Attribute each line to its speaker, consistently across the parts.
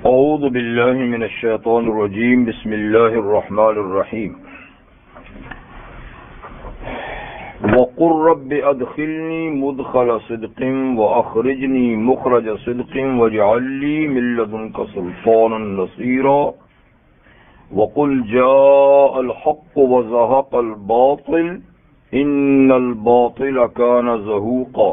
Speaker 1: اعوذ باللہ من الشیطان الرجیم بسم اللہ الرحمن الرحیم وقل رب ادخلنی مدخل صدق واخرجنی مخرج صدق واجعل لی من لدنک سلطانا نصیرا وقل جاء الحق وزهق الباطل ان الباطل كان زهوقا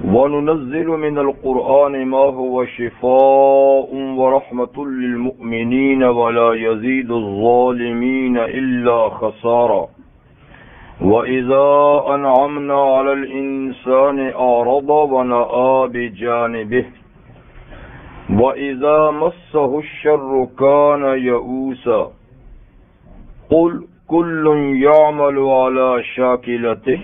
Speaker 1: وننزل من القرآن ما هو شفاء ورحمة للمؤمنين ولا يزيد الظالمين إلا خسارا وإذا أنعمنا على الإنسان أعرض ونأى بجانبه وإذا مسه الشر كان يئوسا قل كل يعمل على شاكلته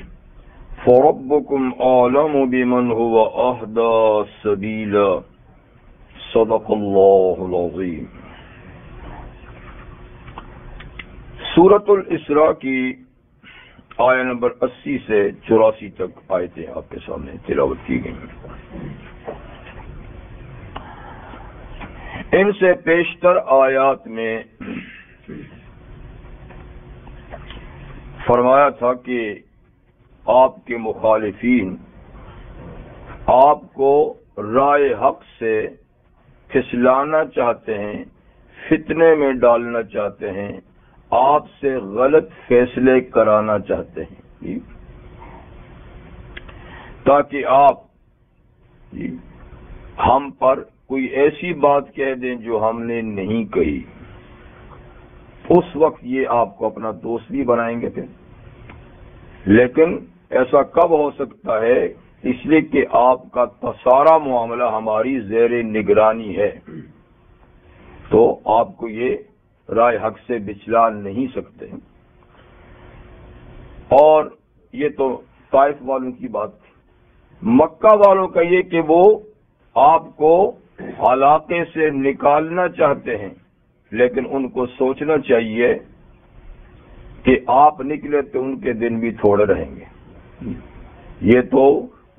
Speaker 1: فَرَبُّكُمْ أَعْلَمُ بِمَنْ هُوَ أَهْدَى سَبِيلًا صدق اللہ العظیم۔ سورۃ الاسراء کی آیہ نمبر 80 سے 84 تک آیتیں آپ کے سامنے تلاوت کی گئی۔ ان سے پیشتر آیات میں فرمایا تھا کہ آپ کے مخالفین آپ کو راہ حق سے پھسلانا چاہتے ہیں، فتنے میں ڈالنا چاہتے ہیں، آپ سے غلط فیصلے کرانا چاہتے ہیں تاکہ آپ ہم پر کوئی ایسی بات کہہ دیں جو ہم نے نہیں کہی۔ اس وقت یہ آپ کو اپنا دوست بھی بنائیں گے پھر، لیکن ایسا کب ہو سکتا ہے؟ اس لیے کہ آپ کا سارا معاملہ ہماری زیر نگرانی ہے، تو آپ کو یہ رائے حق سے بچلا نہیں سکتے۔ اور یہ تو طائف والوں کی بات تھی۔ مکہ والوں کا یہ کہ وہ آپ کو علاقے سے نکالنا چاہتے ہیں، لیکن ان کو سوچنا چاہیے کہ آپ نکلے تو ان کے دن بھی تھوڑے رہیں گے۔ یہ تو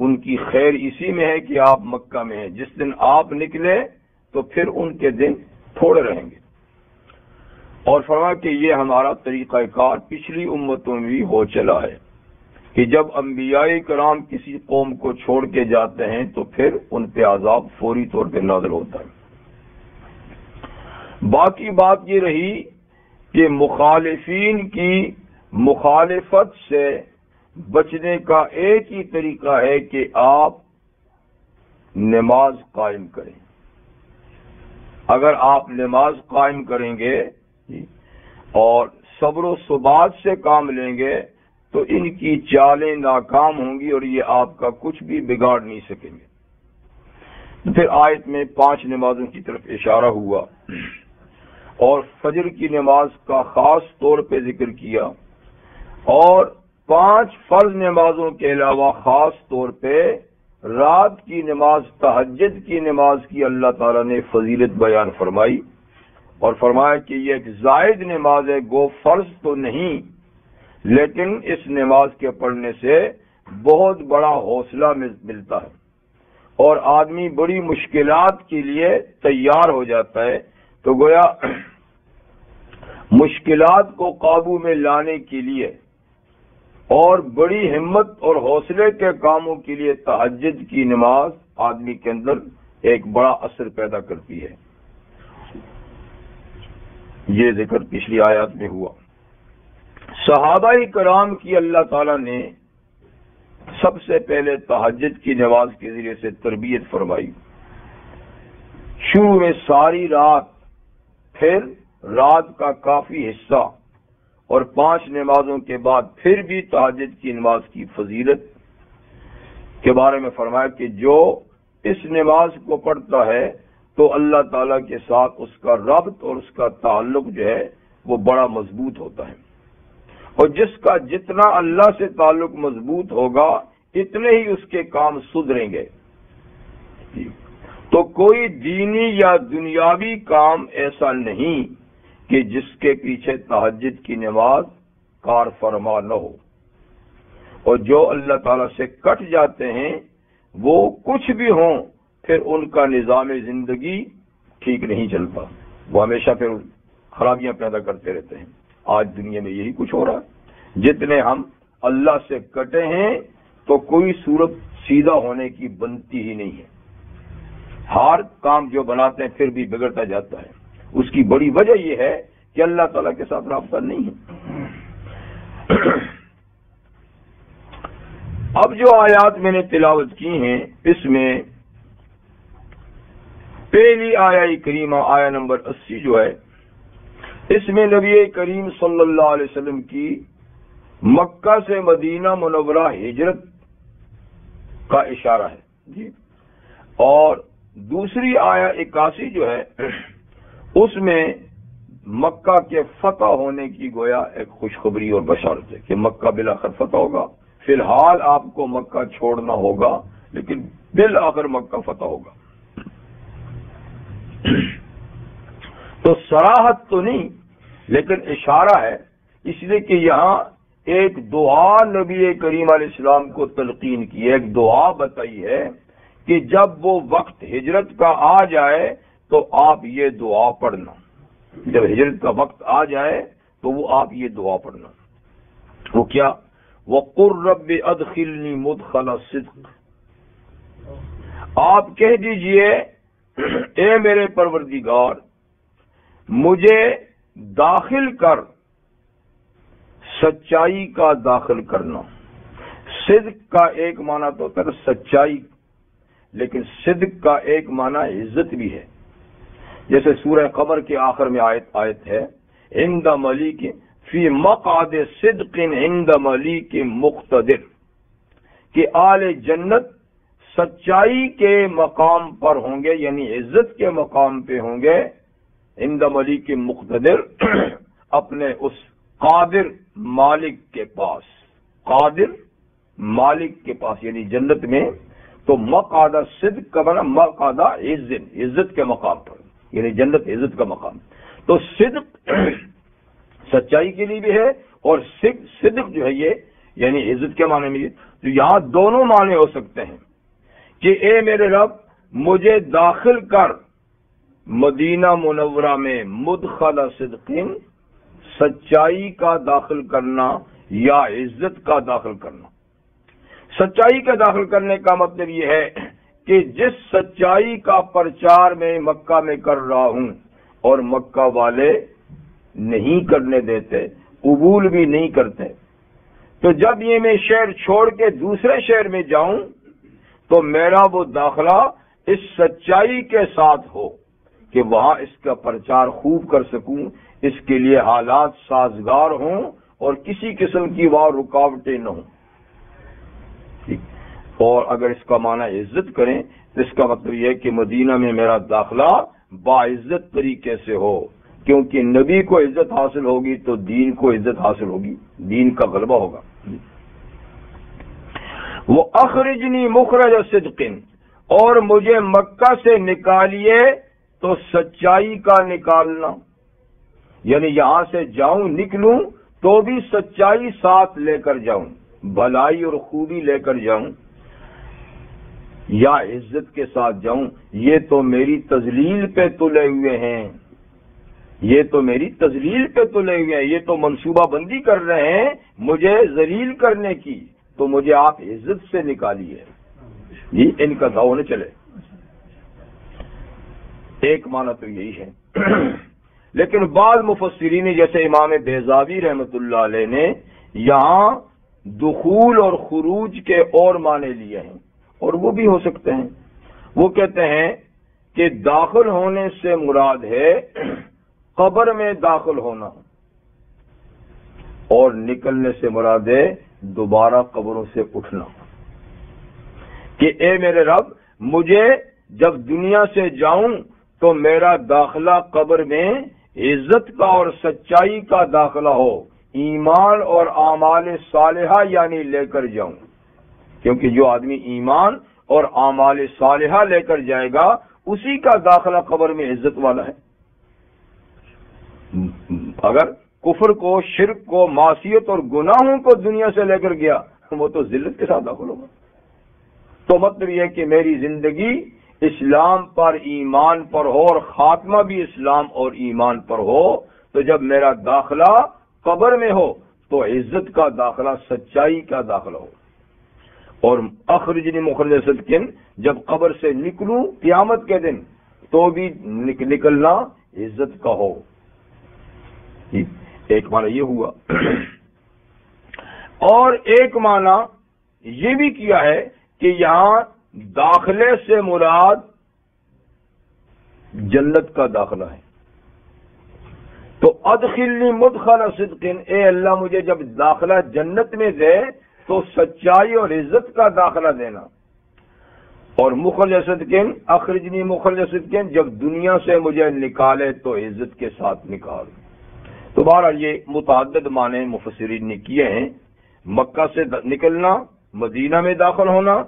Speaker 1: ان کی خیر اسی میں ہے کہ آپ مکہ میں ہیں، جس دن آپ نکلے تو پھر ان کے دن تھوڑے رہیں گے۔ اور فرمایا کہ یہ ہمارا طریقہ کار پچھلی امتوں میں بھی ہو چلا ہے کہ جب انبیاء کرام کسی قوم کو چھوڑ کے جاتے ہیں تو پھر ان پہ عذاب فوری طور پہ نازل ہوتا ہے۔ باقی بات یہ رہی کہ مخالفین کی مخالفت سے بچنے کا ایک ہی طریقہ ہے کہ آپ نماز قائم کریں۔ اگر آپ نماز قائم کریں گے اور صبر و ثبات سے کام لیں گے تو ان کی چالیں ناکام ہوں گی اور یہ آپ کا کچھ بھی بگاڑ نہیں سکیں گے۔ پھر آیت میں 5 نمازوں کی طرف اشارہ ہوا اور فجر کی نماز کا خاص طور پہ ذکر کیا، اور 5 فرض نمازوں کے علاوہ خاص طور پہ رات کی نماز، تہجد کی نماز کی اللہ تعالیٰ نے فضیلت بیان فرمائی اور فرمایا کہ یہ ایک زائد نماز ہے، گو فرض تو نہیں، لیکن اس نماز کے پڑھنے سے بہت بڑا حوصلہ ملتا ہے اور آدمی بڑی مشکلات کے لیے تیار ہو جاتا ہے۔ تو گویا مشکلات کو قابو میں لانے کے لیے اور بڑی ہمت اور حوصلے کے کاموں کے لیے تہجد کی نماز آدمی کے اندر ایک بڑا اثر پیدا کرتی ہے۔ یہ ذکر پچھلی آیات میں ہوا۔ صحابہ کرام کی اللہ تعالیٰ نے سب سے پہلے تہجد کی نماز کے ذریعے سے تربیت فرمائی۔ شروع میں ساری رات، پھر رات کا کافی حصہ، اور 5 نمازوں کے بعد پھر بھی تہجد کی نماز کی فضیلت کے بارے میں فرمایا کہ جو اس نماز کو پڑھتا ہے تو اللہ تعالیٰ کے ساتھ اس کا ربط اور اس کا تعلق جو ہے وہ بڑا مضبوط ہوتا ہے، اور جس کا جتنا اللہ سے تعلق مضبوط ہوگا اتنے ہی اس کے کام سدھریں گے۔ تو کوئی دینی یا دنیاوی کام ایسا نہیں کہ جس کے پیچھے تہجد کی نماز کار فرما نہ ہو، اور جو اللہ تعالیٰ سے کٹ جاتے ہیں وہ کچھ بھی ہوں پھر ان کا نظام زندگی ٹھیک نہیں چلتا، وہ ہمیشہ پھر خرابیاں پیدا کرتے رہتے ہیں۔ آج دنیا میں یہی کچھ ہو رہا ہے، جتنے ہم اللہ سے کٹے ہیں تو کوئی صورت سیدھا ہونے کی بنتی ہی نہیں ہے، ہر کام جو بناتے ہیں پھر بھی بگڑتا جاتا ہے۔ اس کی بڑی وجہ یہ ہے کہ اللہ تعالیٰ کے ساتھ رابطہ نہیں ہے۔ اب جو آیات میں نے تلاوت کی ہیں، اس میں پہلی آیہ کریمہ آیہ نمبر 80 جو ہے، اس میں نبی کریم صلی اللہ علیہ وسلم کی مکہ سے مدینہ منورہ ہجرت کا اشارہ ہے جی، اور دوسری آیہ 81 جو ہے اس میں مکہ کے فتح ہونے کی گویا ایک خوشخبری اور بشارت ہے کہ مکہ بالآخر فتح ہوگا۔ فی الحال آپ کو مکہ چھوڑنا ہوگا، لیکن بالآخر مکہ فتح ہوگا۔ تو صراحت تو نہیں، لیکن اشارہ ہے، اس لیے کہ یہاں ایک دعا نبی کریم علیہ السلام کو تلقین کی ہے، ایک دعا بتائی ہے کہ جب وہ وقت ہجرت کا آ جائے تو آپ یہ دعا پڑھنا، جب ہجرت کا وقت آ جائے تو وہ آپ یہ دعا پڑھنا۔ وہ کیا؟ وَقُلْ رَبِّ أَدْخِلْنِي مُدْخَلَ صِدْقٍ، آپ کہہ دیجئے اے میرے پروردگار مجھے داخل کر، سچائی کا داخل کرنا۔ صدق کا ایک معنی تو ہوتا ہے سچائی، لیکن صدق کا ایک معنی عزت بھی ہے، جیسے سورہ قمر کے آخر میں آیت ہے عند ملیک فی مقعد صدق عند ملیک مقتدر، کہ آل جنت سچائی کے مقام پر ہوں گے، یعنی عزت کے مقام پہ ہوں گے، عند ملیک مقتدر، اپنے اس قادر مالک کے پاس، قادر مالک کے پاس، یعنی جنت میں۔ تو مقعد صدق کا معنی مقعد عزت، عزت کے مقام پر، یعنی جنت عزت کا مقام۔ تو صدق سچائی کے لیے بھی ہے، اور صدق جو ہے یہ یعنی عزت کے معنی میں، تو یہاں دونوں معنی ہو سکتے ہیں کہ اے میرے رب مجھے داخل کر مدینہ منورہ میں مدخل صدقین، سچائی کا داخل کرنا یا عزت کا داخل کرنا۔ سچائی کا داخل کرنے کا مطلب یہ ہے کہ جس سچائی کا پرچار میں مکہ میں کر رہا ہوں اور مکہ والے نہیں کرنے دیتے، قبول بھی نہیں کرتے، تو جب یہ میں شہر چھوڑ کے دوسرے شہر میں جاؤں تو میرا وہ داخلہ اس سچائی کے ساتھ ہو کہ وہاں اس کا پرچار خوب کر سکوں، اس کے لیے حالات سازگار ہوں اور کسی قسم کی وہاں رکاوٹیں نہ ہوں۔ اور اگر اس کا معنی عزت کریں تو اس کا مطلب یہ ہے کہ مدینہ میں میرا داخلہ باعزت طریقے سے ہو، کیونکہ نبی کو عزت حاصل ہوگی تو دین کو عزت حاصل ہوگی، دین کا غلبہ ہوگا۔ وہ اخرجنی مخرج صدق، اور مجھے مکہ سے نکالیے تو سچائی کا نکالنا، یعنی یہاں سے جاؤں نکلوں تو بھی سچائی ساتھ لے کر جاؤں، بھلائی اور خوبی لے کر جاؤں، یا عزت کے ساتھ جاؤں۔ یہ تو میری تذلیل پہ تلے ہوئے ہیں، یہ تو میری تذلیل پہ تلے ہوئے ہیں، یہ تو منصوبہ بندی کر رہے ہیں مجھے ذلیل کرنے کی، تو مجھے آپ عزت سے نکالیے، جی ان کا داؤ نہ چلے۔ ایک معنی تو یہی ہے، لیکن بعض مفسرین جیسے امام بیضاوی رحمۃ اللہ علیہ نے یہاں دخول اور خروج کے اور معنی لیے ہیں، اور وہ بھی ہو سکتے ہیں۔ وہ کہتے ہیں کہ داخل ہونے سے مراد ہے قبر میں داخل ہونا، اور نکلنے سے مراد ہے دوبارہ قبروں سے اٹھنا، کہ اے میرے رب مجھے جب دنیا سے جاؤں تو میرا داخلہ قبر میں عزت کا اور سچائی کا داخلہ ہو، ایمان اور اعمال صالحہ یعنی لے کر جاؤں، کیونکہ جو آدمی ایمان اور اعمال صالحہ لے کر جائے گا اسی کا داخلہ قبر میں عزت والا ہے۔ اگر کفر کو، شرک کو، معصیت اور گناہوں کو دنیا سے لے کر گیا وہ تو ذلت کے ساتھ داخل ہوگا۔ تو مطلب یہ ہے کہ میری زندگی اسلام پر ایمان پر ہو اور خاتمہ بھی اسلام اور ایمان پر ہو، تو جب میرا داخلہ قبر میں ہو تو عزت کا داخلہ سچائی کا داخلہ ہو، اور اخرجنی مخرج صدقن جب قبر سے نکلوں قیامت کے دن تو بھی نکلنا عزت کا ہو۔ ایک معنی یہ ہوا، اور ایک معنی یہ بھی کیا ہے کہ یہاں داخلے سے مراد جنت کا داخلہ ہے۔ تو ادخلنی مدخل صدق، اے اللہ مجھے جب داخلہ جنت میں دے تو سچائی اور عزت کا داخلہ دینا، اور مخرج صدق اخرجنی مخرج صدق جب دنیا سے مجھے نکالے تو عزت کے ساتھ نکال۔ تو بہرحال یہ متعدد معنی مفسرین نے کیے ہیں، مکہ سے نکلنا، مدینہ میں داخل ہونا،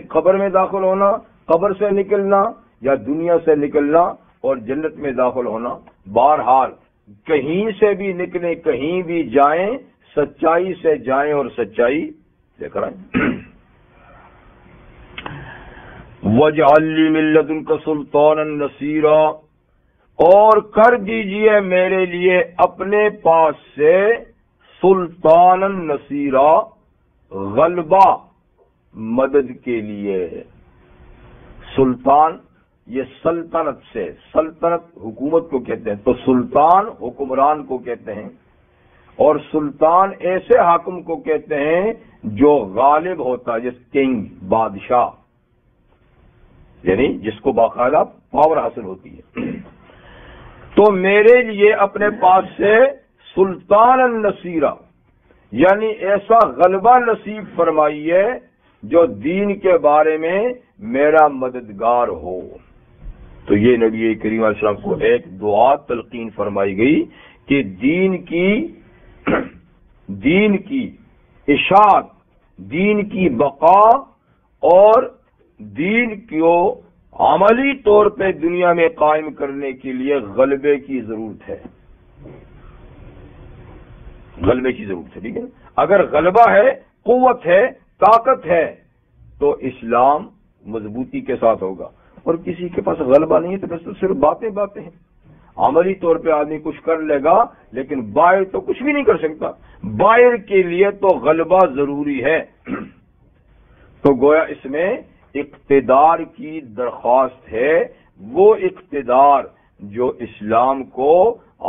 Speaker 1: قبر میں داخل ہونا، قبر سے نکلنا، یا دنیا سے نکلنا اور جنت میں داخل ہونا۔ بہرحال کہیں سے بھی نکلیں، کہیں بھی جائیں، سچائی سے جائیں اور سچائی لے کر آئیں۔ وَاجْعَل لِّي مِن لَّدُنكَ سُلْطَانًا نَّصِيرًا، اور کر دیجئے میرے لیے اپنے پاس سے سلطانً نصیرا، غلبہ مدد کے لیے۔ سلطان یہ سلطنت سے، سلطنت حکومت کو کہتے ہیں، تو سلطان حکمران کو کہتے ہیں، اور سلطان ایسے حاکم کو کہتے ہیں جو غالب ہوتا ہے، جس کنگ بادشاہ، یعنی جس کو باقاعدہ پاور حاصل ہوتی ہے۔ تو میرے لیے اپنے پاس سے سلطان النصیرہ، یعنی ایسا غلبہ نصیب فرمائیے جو دین کے بارے میں میرا مددگار ہو۔ تو یہ نبی کریم علیہ السلام کو ایک دعا تلقین فرمائی گئی کہ دین کی اشاعت، دین کی بقا اور دین کو عملی طور پہ دنیا میں قائم کرنے کے لیے غلبے کی ضرورت ہے، غلبے کی ضرورت ہے، ٹھیک ہے۔ اگر غلبہ ہے، قوت ہے، طاقت ہے تو اسلام مضبوطی کے ساتھ ہوگا، اور کسی کے پاس غلبہ نہیں ہے تو بس تو صرف باتیں ہیں۔ عملی طور پہ آدمی کچھ کر لے گا لیکن باہر تو کچھ بھی نہیں کر سکتا، باہر کے لیے تو غلبہ ضروری ہے۔ تو گویا اس میں اقتدار کی درخواست ہے، وہ اقتدار جو اسلام کو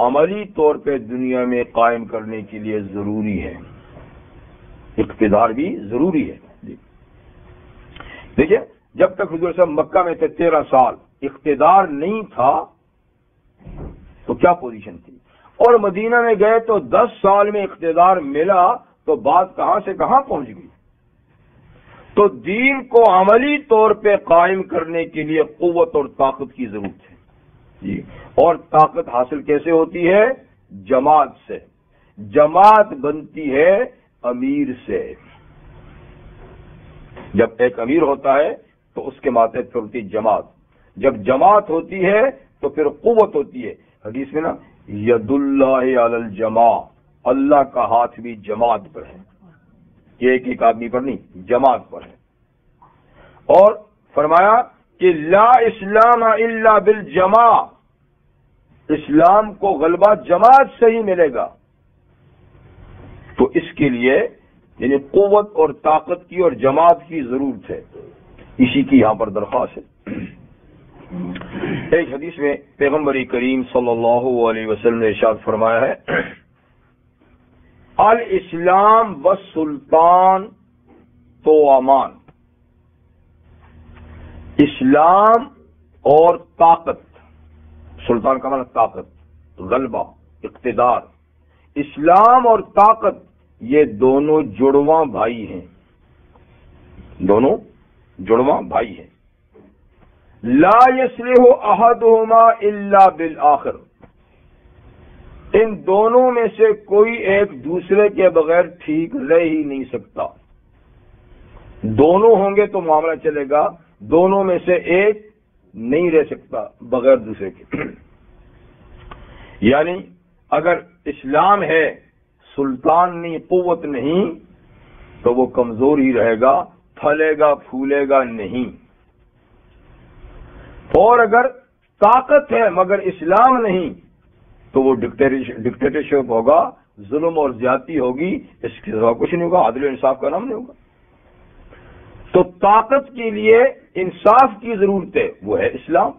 Speaker 1: عملی طور پہ دنیا میں قائم کرنے کے لیے ضروری ہے، اقتدار بھی ضروری ہے۔ دیکھیے جب تک حضور صاحب مکہ میں تھے 13 سال اقتدار نہیں تھا تو کیا پوزیشن تھی، اور مدینہ میں گئے تو 10 سال میں اقتدار ملا تو بات کہاں سے کہاں پہنچ گئی۔ تو دین کو عملی طور پہ قائم کرنے کے لیے قوت اور طاقت کی ضرورت ہے جی، اور طاقت حاصل کیسے ہوتی ہے؟ جماعت سے۔ جماعت بنتی ہے امیر سے۔ جب ایک امیر ہوتا ہے تو اس کے ماتحت پھر ہوتی جماعت، جب جماعت ہوتی ہے تو پھر قوت ہوتی ہے۔ حدیث میں نا ید اللہ علی الجماع، اللہ کا ہاتھ بھی جماعت پر ہے، ایک ایک آدمی پر نہیں، جماعت پر ہے۔ اور فرمایا کہ لا اسلام الا بالجماع، اسلام کو غلبہ جماعت سے ہی ملے گا۔ تو اس کے لیے یعنی قوت اور طاقت کی اور جماعت کی ضرورت ہے، اسی کی یہاں پر درخواست ہے۔ ایک حدیث میں پیغمبر کریم صلی اللہ علیہ وسلم نے ارشاد فرمایا ہے الاسلام والسلطان تو امان، اسلام اور طاقت، سلطان کا مطلب طاقت، غلبہ، اقتدار، اسلام اور طاقت یہ دونوں جڑواں بھائی ہیں، دونوں جڑواں بھائی ہیں۔ لا یصلح احدہما الا بالآخر، ان دونوں میں سے کوئی ایک دوسرے کے بغیر ٹھیک رہ ہی نہیں سکتا۔ دونوں ہوں گے تو معاملہ چلے گا، دونوں میں سے ایک نہیں رہ سکتا بغیر دوسرے کے۔ یعنی اگر اسلام ہے، سلطان نہیں، قوت نہیں، تو وہ کمزور ہی رہے گا، پھلے گا پھولے گا نہیں۔ اور اگر طاقت ہے مگر اسلام نہیں تو وہ ڈکٹیٹرشپ ہوگا، ظلم اور زیادتی ہوگی، اس کے سوا کچھ نہیں ہوگا، عدل و انصاف کا نام نہیں ہوگا۔ تو طاقت کے لیے انصاف کی ضرورت ہے، وہ ہے اسلام،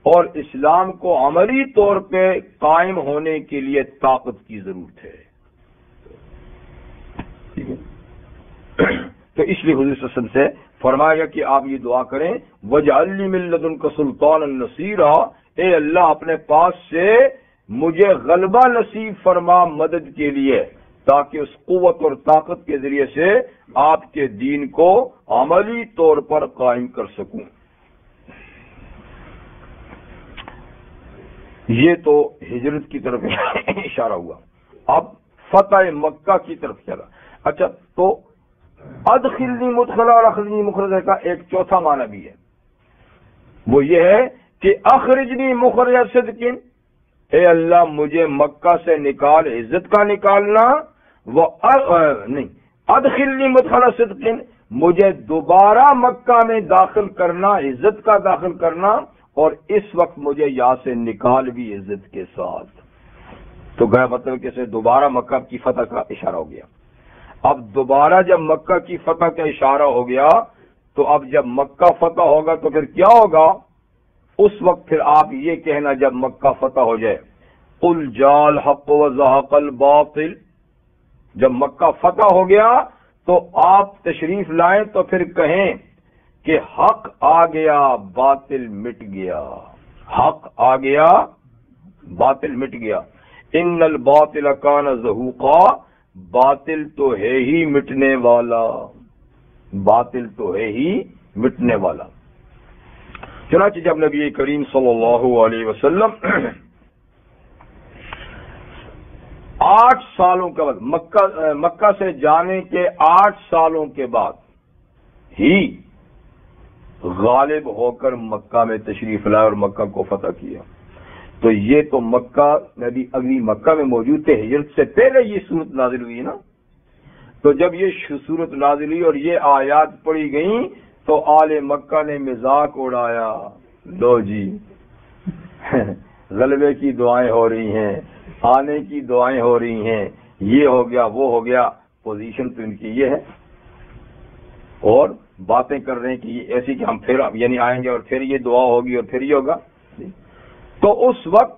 Speaker 1: اور اسلام کو عملی طور پہ قائم ہونے کے لیے طاقت کی ضرورت ہے۔ ٹھیک ہے، تو اس لیے حضور صلی اللہ علیہ وسلم سے فرمایا گیا کہ آپ یہ دعا کریں، وَاجْعَلْ لِي مِن لَّدُنْكَ سُلْطَانًا نَصِيرًا، اے اللہ اپنے پاس سے مجھے غلبہ نصیب فرما مدد کے لیے، تاکہ اس قوت اور طاقت کے ذریعے سے آپ کے دین کو عملی طور پر قائم کر سکوں۔ یہ تو ہجرت کی طرف اشارہ ہوا۔ اب فتح مکہ کی طرف چلا۔ اچھا، تو ادخلنی مدخلا اور اخرجنی مخرجا کا ایک چوتھا معنی بھی ہے، وہ یہ ہے کہ اخرجنی مخرج صدق، اے اللہ مجھے مکہ سے نکال، عزت کا نکالنا، وہ نہیں، ادخلنی مدخلا صدق، مجھے دوبارہ مکہ میں داخل کرنا، عزت کا داخل کرنا، اور اس وقت مجھے یہاں سے نکال بھی عزت کے ساتھ۔ تو گیا مطلب کیسے دوبارہ مکہ کی فتح کا اشارہ ہو گیا۔ اب دوبارہ جب مکہ کی فتح کا اشارہ ہو گیا تو اب جب مکہ فتح ہوگا تو پھر کیا ہوگا؟ اس وقت پھر آپ یہ کہنا جب مکہ فتح ہو جائے، قل جاء الحق وزهق الباطل، جب مکہ فتح ہو گیا تو آپ تشریف لائیں تو پھر کہیں کہ حق آ گیا باطل مٹ گیا، حق آ گیا باطل مٹ گیا، ان الباطل کان زہوقا، باطل تو ہے ہی مٹنے والا، باطل تو ہے ہی مٹنے والا۔ چنانچہ جب نبی کریم صلی اللہ علیہ وسلم 8 سالوں کے بعد مکہ سے جانے کے 8 سالوں کے بعد ہی غالب ہو کر مکہ میں تشریف لائے اور مکہ کو فتح کیا۔ تو یہ تو مکہ نبی اگلی مکہ میں موجود تھے، ہجرت سے پہلے یہ صورت نازل ہوئی نا۔ تو جب یہ صورت نازل ہوئی اور یہ آیات پڑھی گئیں تو آل مکہ نے مذاق اڑایا، لو جی غلبے کی دعائیں ہو رہی ہیں، آنے کی دعائیں ہو رہی ہیں، یہ ہو گیا وہ ہو گیا، پوزیشن تو ان کی یہ ہے، اور باتیں کر رہے ہیں کہ یہ ایسی کہ ہم پھر یعنی آئیں گے اور پھر یہ دعا ہوگی اور پھر یہ ہوگا۔ تو اس وقت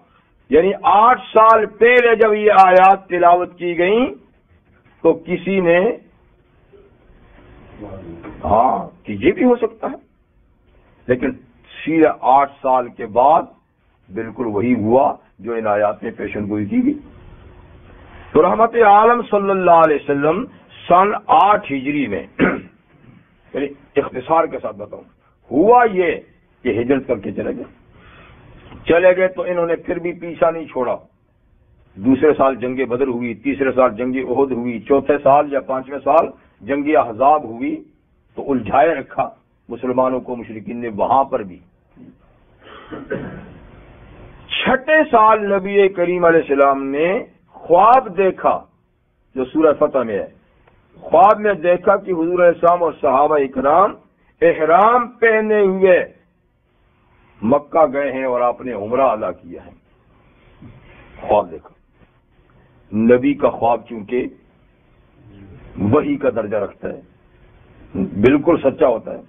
Speaker 1: یعنی 8 سال پہلے جب یہ آیات تلاوت کی گئیں تو کسی نے ہاں کہ یہ بھی ہو سکتا ہے، لیکن سیدھا 8 سال کے بعد بالکل وہی ہوا جو ان آیات میں پیشن گوئی کی گئی۔ تو رحمت عالم صلی اللہ علیہ وسلم سن 8 ہجری میں یعنی اختصار کے ساتھ بتاؤں، ہوا یہ کہ ہجرت کر کے چلے گئے تو انہوں نے پھر بھی پیچھا نہیں چھوڑا۔ دوسرے سال جنگ بدر ہوئی، تیسرے سال جنگ احد ہوئی، چوتھے سال یا 5ویں سال جنگ احزاب ہوئی، تو الجھائے رکھا مسلمانوں کو مشرکین نے وہاں پر بھی۔ 6 سال نبی کریم علیہ السلام نے خواب دیکھا جو سورہ فتح میں ہے، خواب میں دیکھا کہ حضور علیہ السلام اور صحابہ اکرام احرام پہنے ہوئے مکہ گئے ہیں اور آپ نے عمرہ ادا کیا ہے۔ خواب دیکھا، نبی کا خواب چونکہ وحی کا درجہ رکھتا ہے، بالکل سچا ہوتا ہے،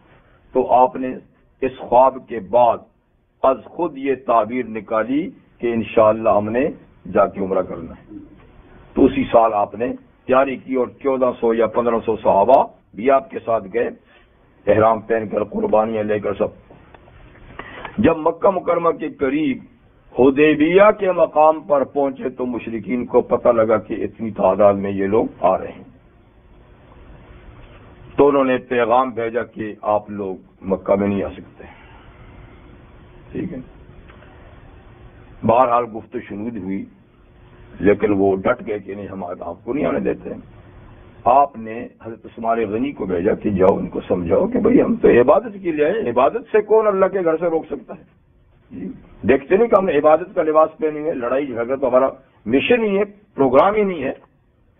Speaker 1: تو آپ نے اس خواب کے بعد از خود یہ تعبیر نکالی کہ انشاءاللہ ہم نے جا کے عمرہ کرنا ہے۔ تو اسی سال آپ نے تیاری کی اور 1400 یا 1500 صحابہ بھی آپ کے ساتھ گئے، احرام پہن کر، قربانیاں لے کر سب۔ جب مکہ مکرمہ کے قریب حدیبیہ کے مقام پر پہنچے تو مشرکین کو پتہ لگا کہ اتنی تعداد میں یہ لوگ آ رہے ہیں، تو انہوں نے پیغام بھیجا کہ آپ لوگ مکہ میں نہیں آ سکتے۔ ٹھیک ہے، بہرحال گفت و شنود ہوئی، لیکن وہ ڈٹ گئے کہ نہیں، ہم آپ کو نہیں آنے دیتے۔ آپ نے حضرت عثمان غنی کو بھیجا کہ جاؤ ان کو سمجھاؤ کہ بھئی ہم تو عبادت کے لیے آئے، عبادت سے کون اللہ کے گھر سے روک سکتا ہے؟ دیکھتے نہیں کہ ہم نے عبادت کا لباس پہنے ہوئے، لڑائی جھگڑا تو ہمارا مشن ہی ہے، پروگرام ہی نہیں ہے،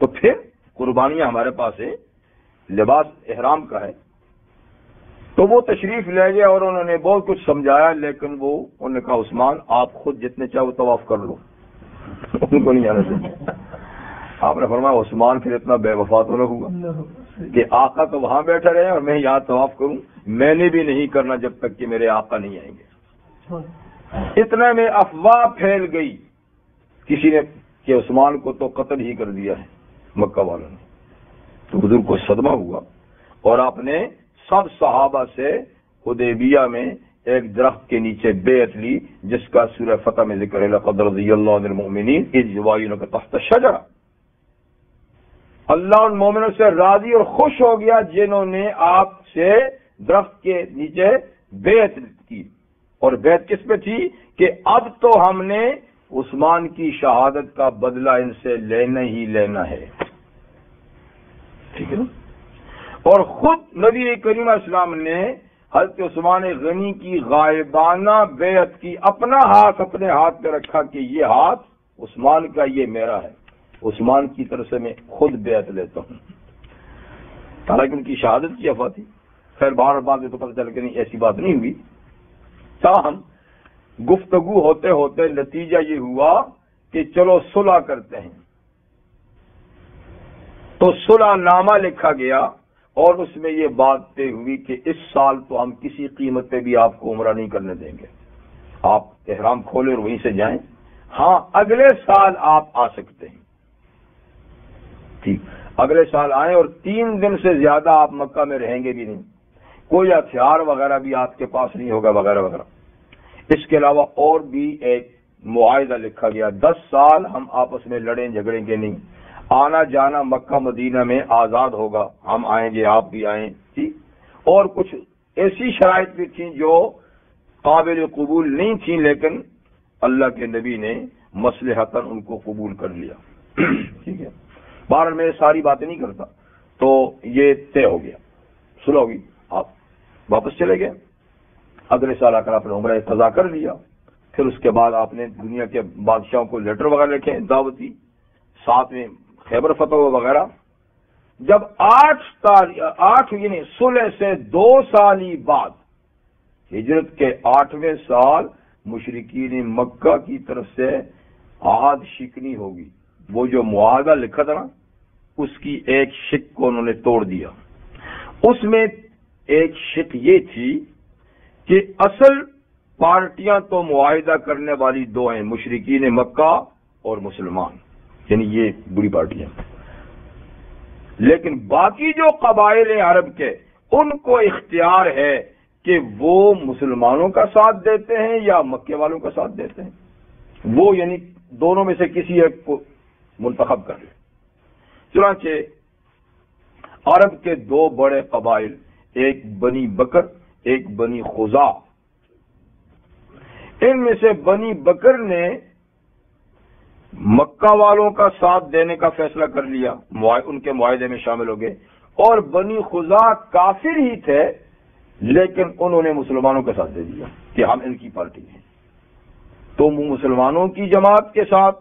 Speaker 1: تو پھر قربانیاں ہمارے پاس ہے، لباس احرام کا ہے۔ تو وہ تشریف لے گئے اور انہوں نے بہت کچھ سمجھایا، لیکن وہ انہوں نے کہا عثمان آپ خود جتنے چاہو طواف کر لو، ان کو نہیں جانا چاہیے۔ آپ نے فرمایا عثمان پھر اتنا بے وفا تو نہ ہوا کہ آقا تو وہاں بیٹھے رہے اور میں یہاں طواف کروں، میں نے بھی نہیں کرنا جب تک کہ میرے آقا نہیں آئیں گے۔ اتنے میں افواہ پھیل گئی، کسی نے کہ عثمان کو تو قتل ہی کر دیا ہے مکہ والوں نے۔ تو حضور کو صدمہ ہوا اور آپ نے سب صحابہ سے حدیبیہ میں ایک درخت کے نیچے بیعت لی، جس کا سورہ فتح میں ذکر ہے، لقد رضی اللہ عن المؤمنین اذ یبایعونک تحت الشجرہ۔ اللہ ان مومنوں سے راضی اور خوش ہو گیا جنہوں نے آپ سے درخت کے نیچے بیعت کی، اور بیعت کس پہ تھی کہ اب تو ہم نے عثمان کی شہادت کا بدلہ ان سے لینا ہی لینا ہے، ٹھیک ہے نا۔ اور خود نبی کریم علیہ السلام نے حضرت عثمان غنی کی غائبانہ بیعت کی، اپنا ہاتھ اپنے ہاتھ پہ رکھا کہ یہ ہاتھ عثمان کا، یہ میرا ہے، عثمان کی طرف سے میں خود بیعت لیتا ہوں، حالانکہ ان کی شہادت کی افواہ تھی۔ خیر بار بار تو پتہ چل کہ نہیں، ایسی بات نہیں ہوئی۔ تاہم گفتگو ہوتے ہوتے نتیجہ یہ ہوا کہ چلو صلح کرتے ہیں، تو صلح نامہ لکھا گیا اور اس میں یہ بات طے ہوئی کہ اس سال تو ہم کسی قیمت پہ بھی آپ کو عمرہ نہیں کرنے دیں گے، آپ احرام کھولیں اور وہیں سے جائیں، ہاں اگلے سال آپ آ سکتے ہیں، ٹھیک، اگلے سال آئیں اور 3 دن سے زیادہ آپ مکہ میں رہیں گے بھی نہیں، کوئی ہتھیار وغیرہ بھی آپ کے پاس نہیں ہوگا وغیرہ وغیرہ۔ اس کے علاوہ اور بھی ایک معاہدہ لکھا گیا، 10 سال ہم آپس میں لڑیں جھگڑیں گے نہیں، آنا جانا مکہ مدینہ میں آزاد ہوگا، ہم آئیں گے آپ بھی آئیں، ٹھیک۔ اور کچھ ایسی شرائط بھی تھیں جو قابل قبول نہیں تھیں، لیکن اللہ کے نبی نے مصلحتاً ان کو قبول کر لیا، ٹھیک ہے۔ بہرحال میں ساری باتیں نہیں کرتا، تو یہ طے ہو گیا، صلح ہوگی، آپ واپس چلے گئے، اگلے سال آ کر آپ نے عمرہ قضا کر لیا۔ پھر اس کے بعد آپ نے دنیا کے بادشاہوں کو لیٹر وغیرہ لکھے، دعوتی، ساتھ میں خیبر فتح وغیرہ۔ جب 8 یعنی صلح سے 2 سال ہی بعد، ہجرت کے 8ویں سال، مشرکین مکہ کی طرف سے عہد شکنی ہوگی، وہ جو معاہدہ لکھا تھا نا، اس کی ایک شق کو انہوں نے توڑ دیا۔ اس میں ایک شق یہ تھی کہ اصل پارٹیاں تو معاہدہ کرنے والی 2 ہیں، مشرکین مکہ اور مسلمان، یعنی یہ بڑی پارٹیاں، لیکن باقی جو قبائل عرب کے، ان کو اختیار ہے کہ وہ مسلمانوں کا ساتھ دیتے ہیں یا مکے والوں کا ساتھ دیتے ہیں، وہ یعنی دونوں میں سے کسی ایک کو منتخب کر لیں۔ چنانچہ عرب کے 2 بڑے قبائل، ایک بنی بکر ایک بنی خزاع، ان میں سے بنی بکر نے مکہ والوں کا ساتھ دینے کا فیصلہ کر لیا، ان کے معاہدے میں شامل ہو گئے، اور بنی خزاع کافر ہی تھے لیکن انہوں نے مسلمانوں کا ساتھ دے دیا کہ ہم ان کی پارٹی ہیں، تو مسلمانوں کی جماعت کے ساتھ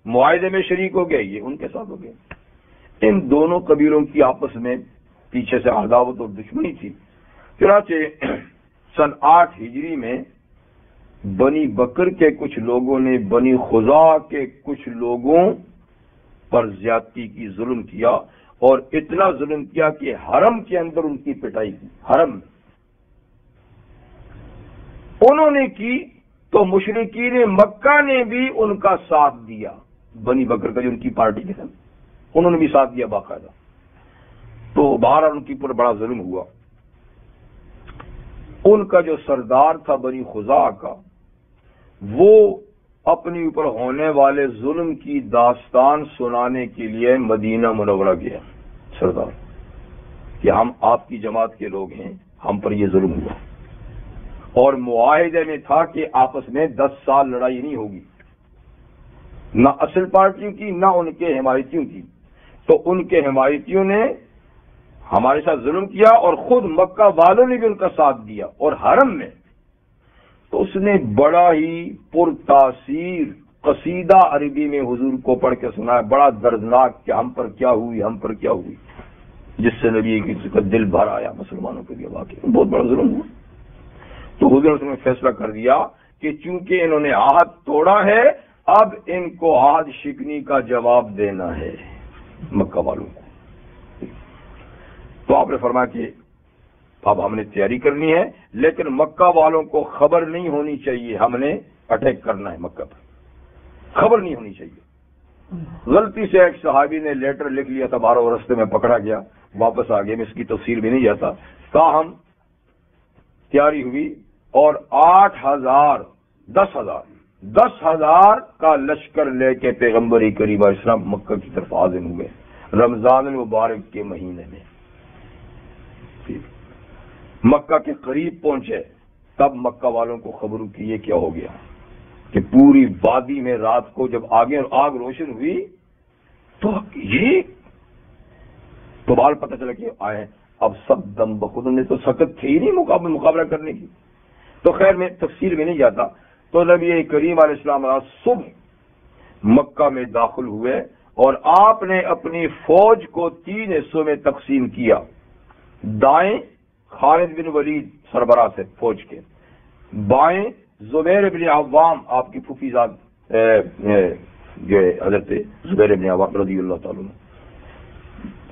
Speaker 1: معاہدے میں شریک ہو گئے، یہ ان کے ساتھ ہو گئے۔ ان دونوں قبیلوں کی آپس میں پیچھے سے عداوت اور دشمنی تھی۔ چنانچہ سن 8 ہجری میں بنی بکر کے کچھ لوگوں نے بنی خزاع کے کچھ لوگوں پر زیادتی کی، ظلم کیا، اور اتنا ظلم کیا کہ حرم کے اندر ان کی پٹائی کی، حرم میں انہوں نے کی، تو مشرکین مکہ نے بھی ان کا ساتھ دیا، بنی بکر کا جو ان کی پارٹی کے ساتھ، انہوں نے بھی ساتھ دیا باقاعدہ، تو بہرحال ان کی پر بڑا ظلم ہوا۔ ان کا جو سردار تھا بنی خزاع کا، وہ اپنے اوپر ہونے والے ظلم کی داستان سنانے کے لیے مدینہ منورہ گیا، سردار، کہ ہم آپ کی جماعت کے لوگ ہیں، ہم پر یہ ظلم ہوا، اور معاہدے میں تھا کہ آپس میں 10 سال لڑائی نہیں ہوگی، نہ اصل پارٹیوں کی نہ ان کے حمایتیوں کی، تو ان کے حمایتیوں نے ہمارے ساتھ ظلم کیا اور خود مکہ والوں نے بھی ان کا ساتھ دیا، اور حرم میں تو اس نے بڑا ہی پرتاثیر قصیدہ عربی میں حضور کو پڑھ کے سنایا، بڑا دردناک کہ ہم پر کیا ہوئی، ہم پر کیا ہوئی، جس سے نبی کسی کا دل بھر آیا مسلمانوں کے لیے، واقعی بہت بڑا ظلم ہوا۔ تو حضور نے فیصلہ کر دیا کہ چونکہ انہوں نے عہد توڑا ہے، اب ان کو عہد شکنی کا جواب دینا ہے مکہ والوں کو۔ تو آپ نے فرمایا کہ اب ہم نے تیاری کرنی ہے، لیکن مکہ والوں کو خبر نہیں ہونی چاہیے، ہم نے اٹیک کرنا ہے مکہ پر، خبر نہیں ہونی چاہیے۔ غلطی سے ایک صحابی نے لیٹر لکھ لیا تھا، 12 رستے میں پکڑا گیا، واپس آ گیا، میں اس کی تفصیل بھی نہیں جاتا۔ تاہم تیاری ہوئی اور 10,000 کا لشکر لے کے پیغمبر کریم علیہ السلام مکہ کی طرف عازم ہوئے رمضان المبارک کے مہینے میں۔ مکہ کے قریب پہنچے، تب مکہ والوں کو خبر کی یہ کیا ہو گیا کہ پوری وادی میں رات کو جب آگ روشن ہوئی تو یہ تو بال پتہ چلا کہ آئے، اب سب دم بخود نے تو سخت تھے ہی نہیں مقابلہ کرنے کی۔ تو خیر میں تفصیل میں نہیں جاتا۔ تو نبی کریم علیہ السلام صبح مکہ میں داخل ہوئے اور آپ نے اپنی فوج کو 3 حصوں میں تقسیم کیا۔ دائیں خالد بن ولید سربراہ سے فوج کے، بائیں زبیر بن عوام آپ کی پھوپھیزاد جو حضرت زبیر بن عوام رضی اللہ تعالیٰ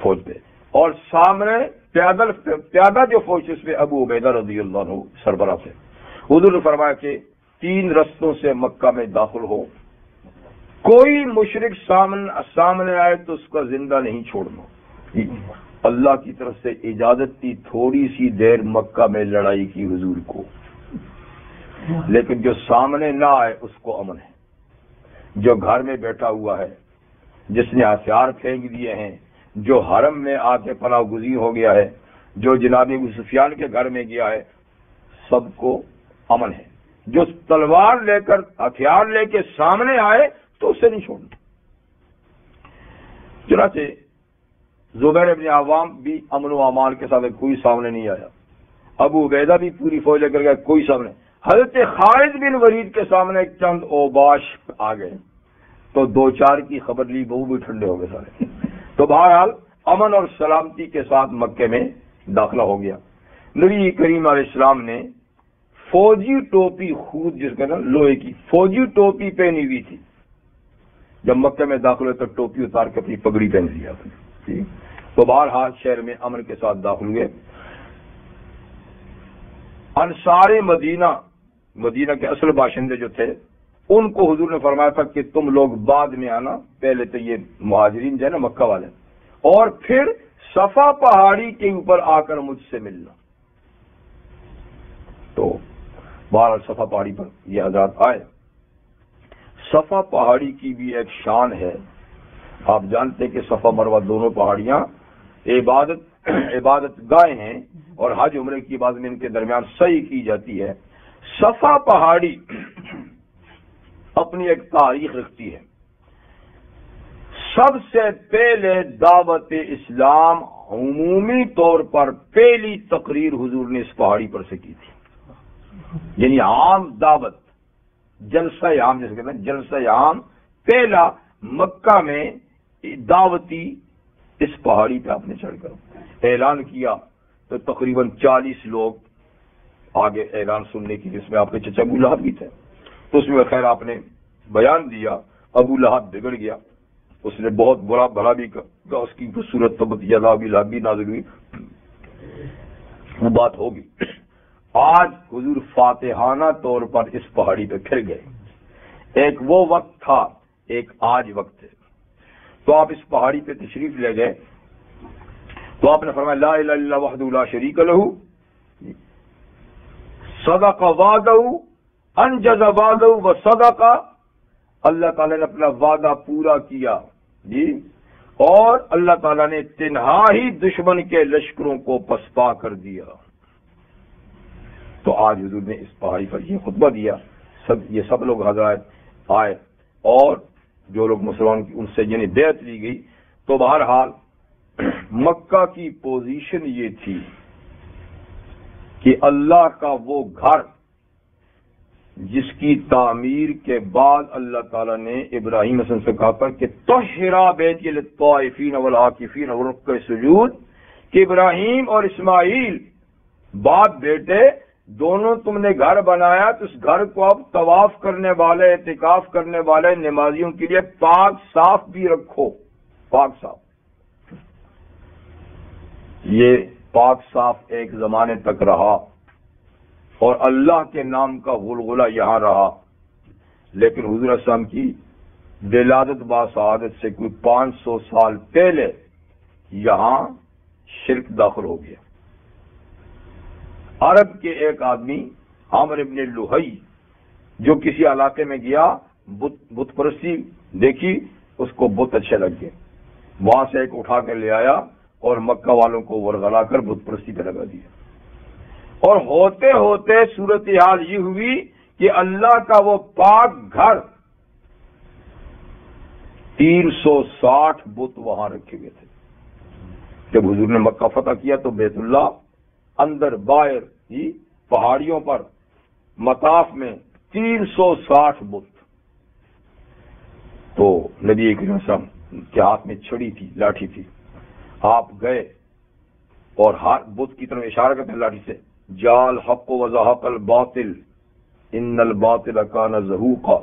Speaker 1: فوج پہ، اور سامنے پیادہ جو فوج اس پہ ابو عبیدہ رضی اللہ عنہ سربراہ سے۔ حضور نے فرمایا کہ 3 رستوں سے مکہ میں داخل ہو، کوئی مشرک سامنے آئے تو اس کا زندہ نہیں چھوڑنا۔ اللہ کی طرف سے اجازت تھی تھوڑی سی دیر مکہ میں لڑائی کی حضور کو، لیکن جو سامنے نہ آئے اس کو امن ہے۔ جو گھر میں بیٹھا ہوا ہے، جس نے ہتھیار پھینک دیے ہیں، جو حرم میں آ کے پناہ گزین ہو گیا ہے، جو جناب ابو سفیان کے گھر میں گیا ہے، سب کو امن ہے۔ جو تلوار لے کر ہتھیار لے کے سامنے آئے تو اسے نہیں چھوڑنا۔ چنانچہ زبیر بن عوام بھی امن و امان کے ساتھ، کوئی سامنے نہیں آیا۔ ابو عبیدہ بھی پوری فوج لے کر گیا، کوئی سامنے۔ حضرت خالد بن ولید کے سامنے چند اوباش آ گئے تو 2-4 کی خبر لی، وہ بھی ٹھنڈے ہو گئے سارے۔ تو بہرحال امن اور سلامتی کے ساتھ مکے میں داخلہ ہو گیا۔ نبی کریم علیہ السلام نے فوجی ٹوپی، خود جس کا نا لوہے کی فوجی ٹوپی پہنی ہوئی تھی۔ جب مکہ میں داخل ہوئے تو ٹوپی اتار کے اپنی پگڑی پہن لیا اپنے۔ تو بہرحال شہر میں امن کے ساتھ داخل ہوئے۔ انصار مدینہ کے اصل باشندے جو تھے، ان کو حضور نے فرمایا تھا کہ تم لوگ بعد میں آنا، پہلے تو یہ مہاجرین جو ہے نا مکہ والے، اور پھر صفا پہاڑی کے اوپر آ کر مجھ سے ملنا۔ تو بہرحال صفا پہاڑی پر یہ حضرات آئے۔ صفا پہاڑی کی بھی ایک شان ہے۔ آپ جانتے کہ صفا مروہ دونوں پہاڑیاں عبادت گاہیں ہیں، اور حج عمرے کی عبادت میں ان کے درمیان سعی کی جاتی ہے۔ صفا پہاڑی اپنی ایک تاریخ رکھتی ہے۔ سب سے پہلے دعوت اسلام عمومی طور پر پہلی تقریر حضور نے اس پہاڑی پر سے کی تھی، یعنی عام دعوت، جلسہ عام جیسے کہتے ہیں، جلسہ عام پہلا مکہ میں دعوتی اس پہاڑی پہ آپ نے چڑھ کر اعلان کیا۔ تو تقریباً 40 لوگ آگے اعلان سننے کی، جس میں آپ کے چچا ابو لہب بھی تھے۔ تو اس میں خیر آپ نے بیان دیا، ابو لہب بگڑ گیا، اس نے بہت برا بھلا بھی کہا، اس کی صورت تبت یدا ابی لہب بھی نازل ہوئی، وہ بات ہوگی۔ آج حضور فاتحانہ طور پر اس پہاڑی پہ پھر گئے۔ ایک وہ وقت تھا، ایک آج وقت ہے۔ تو آپ اس پہاڑی پہ تشریف لے گئے تو آپ نے فرمایا لا الہ الا اللہ وحدہ لا شریک لہ صدق وعدہ انجز وعدہ وصدق۔ اللہ تعالیٰ نے اپنا وعدہ پورا کیا جی، اور اللہ تعالیٰ نے تنہا ہی دشمن کے لشکروں کو پسپا کر دیا۔ تو آج حضور نے اس پہاڑی پر یہ خطبہ دیا، یہ سب لوگ حضرات آئے، اور جو لوگ مسلمان ان سے یعنی بیعت لی گئی۔ تو بہرحال مکہ کی پوزیشن یہ تھی کہ اللہ کا وہ گھر جس کی تعمیر کے بعد اللہ تعالیٰ نے ابراہیم علیہ السلام سے کہا تھا کہ طہرا بیتی للطائفین والعاکفین والرکع السجود، کہ ابراہیم اور اسماعیل باپ بیٹے دونوں تم نے گھر بنایا تو اس گھر کو اب طواف کرنے والے اعتکاف کرنے والے نمازیوں کے لیے پاک صاف بھی رکھو. پاک صاف، یہ پاک صاف ایک زمانے تک رہا اور اللہ کے نام کا غلغلہ یہاں رہا، لیکن حضور صلی اللہ علیہ وسلم کی ولادت باسعادت سے کوئی 500 سال پہلے یہاں شرک داخل ہو گیا. عرب کے ایک آدمی عامر ابن لوہی جو کسی علاقے میں گیا، بت پرستی دیکھی، اس کو بت اچھے لگ گئے، وہاں سے ایک اٹھا کر لے آیا اور مکہ والوں کو ورغلا کر بت پرستی پہ لگا دیا. اور ہوتے ہوتے صورتحال یہ ہوئی کہ اللہ کا وہ پاک گھر 360 بت وہاں رکھے ہوئے تھے. جب حضور نے مکہ فتح کیا تو بیت اللہ اندر باہر ہی پہاڑیوں پر مطاف میں 360 بت. تو نبی کریم صلی اللہ علیہ وسلم کے ہاتھ میں چھڑی تھی، لاٹھی تھی، آپ گئے اور ہاتھ بت کی طرف اشارہ کرتے لاٹھی سے، جال حق و زحق الباطل ان الباطل کان زہوقا،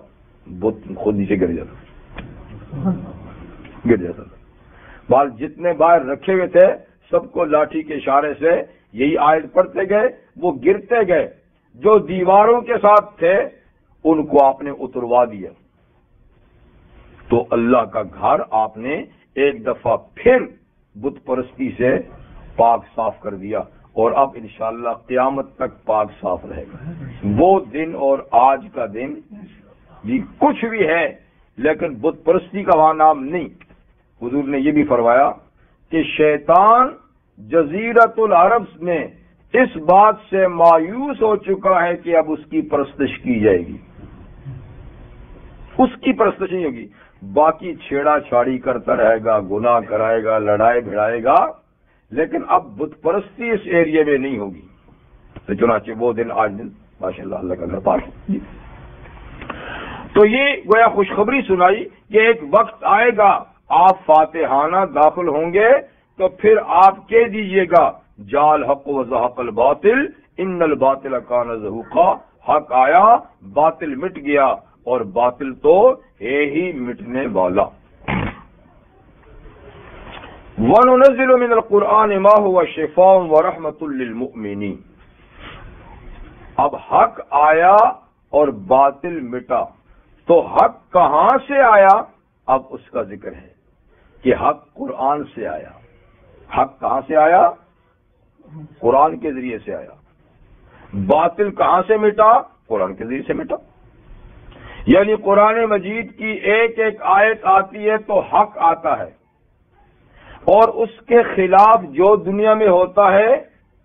Speaker 1: بت خود نیچے گر جاتا تھا. بال جتنے باہر رکھے ہوئے تھے سب کو لاٹھی کے اشارے سے یہی آیت پڑھتے گئے، وہ گرتے گئے. جو دیواروں کے ساتھ تھے ان کو آپ نے اتروا دیا. تو اللہ کا گھر آپ نے ایک دفعہ پھر بت پرستی سے پاک صاف کر دیا، اور اب انشاءاللہ قیامت تک پاک صاف رہے گا. وہ دن اور آج کا دن یہ کچھ بھی ہے، لیکن بت پرستی کا وہاں نام نہیں. حضور نے یہ بھی فرمایا کہ شیطان جزیرت العرب میں اس بات سے مایوس ہو چکا ہے کہ اب اس کی پرستش کی جائے گی، اس کی پرستش نہیں ہوگی. باقی چھیڑا چھاڑی کرتا رہے گا، گناہ کرائے گا، لڑائے بھڑائے گا، لیکن اب بت پرستی اس ایریے میں نہیں ہوگی. تو چنانچہ وہ دن آج دن ماشاءاللہ اللہ کا گھر پاک. تو یہ گویا خوشخبری سنائی کہ ایک وقت آئے گا آپ فاتحانہ داخل ہوں گے تو پھر آپ کہہ دیجئے گا جال حق و زحق الباطل ان الباطل کان زہوقا، حق آیا باطل مٹ گیا اور باطل تو ہے ہی مٹنے والا. وَنُنَزِّلُ مِنَ الْقُرْآنِ مَا هُوَ شِفَاءٌ وَرَحْمَةٌ لِّلْمُؤْمِنِينَ. اب حق آیا اور باطل مٹا تو حق کہاں سے آیا؟ اب اس کا ذکر ہے کہ حق قرآن سے آیا. حق کہاں سے آیا؟ قرآن کے ذریعے سے آیا. باطل کہاں سے مٹا؟ قرآن کے ذریعے سے مٹا. یعنی قرآن مجید کی ایک ایک آیت آتی ہے تو حق آتا ہے، اور اس کے خلاف جو دنیا میں ہوتا ہے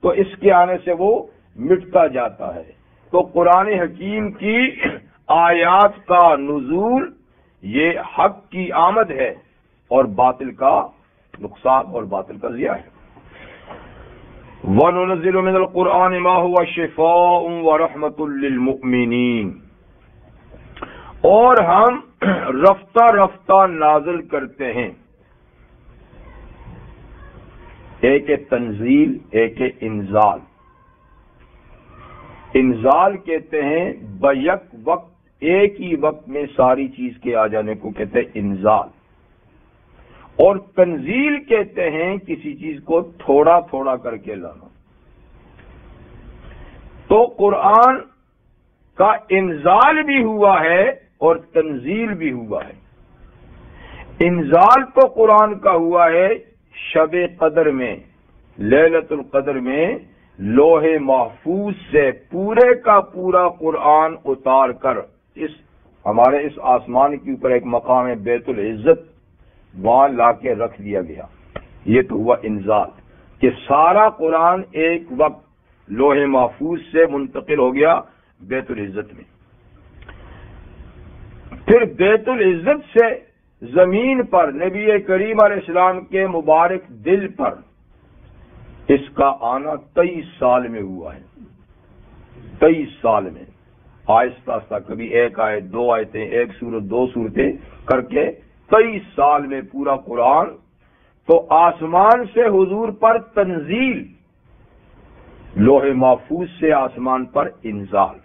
Speaker 1: تو اس کے آنے سے وہ مٹتا جاتا ہے. تو قرآن حکیم کی آیات کا نزول یہ حق کی آمد ہے اور باطل کا نقصان اور باطل کا ضیاع ہے. وَنُنَزِّلُ مِنَ الْقُرْآنِ مَا هُوَ شِفَاءٌ وَرَحْمَةٌ لِّلْمُؤْمِنِينَ. اور ہم رفتہ رفتہ نازل کرتے ہیں. ایک تنزیل، ایک انزال. انزال کہتے ہیں بیک وقت ایک ہی وقت میں ساری چیز کے آ جانے کو کہتے ہیں انزال، اور تنزیل کہتے ہیں کسی چیز کو تھوڑا تھوڑا کر کے لانا. تو قرآن کا انزال بھی ہوا ہے اور تنزیل بھی ہوا ہے. انزال تو قرآن کا ہوا ہے شب قدر میں، لیلۃ القدر میں لوح محفوظ سے پورے کا پورا قرآن اتار کر ہمارے اس آسمان کے اوپر ایک مقام ہے بیت العزت، وہاں لا کے رکھ دیا گیا. یہ تو ہوا انزال کہ سارا قرآن ایک وقت لوح محفوظ سے منتقل ہو گیا بیت العزت میں. پھر بیت العزت سے زمین پر نبی کریم علیہ السلام کے مبارک دل پر اس کا آنا 23 سال میں ہوا ہے. 23 سال میں آہستہ آہستہ کبھی ایک آیت، دو آیتیں، ایک سورت، دو سورتیں کر کے 23 سال میں پورا قرآن. تو آسمان سے حضور پر تنزیل، لوح محفوظ سے آسمان پر انزال.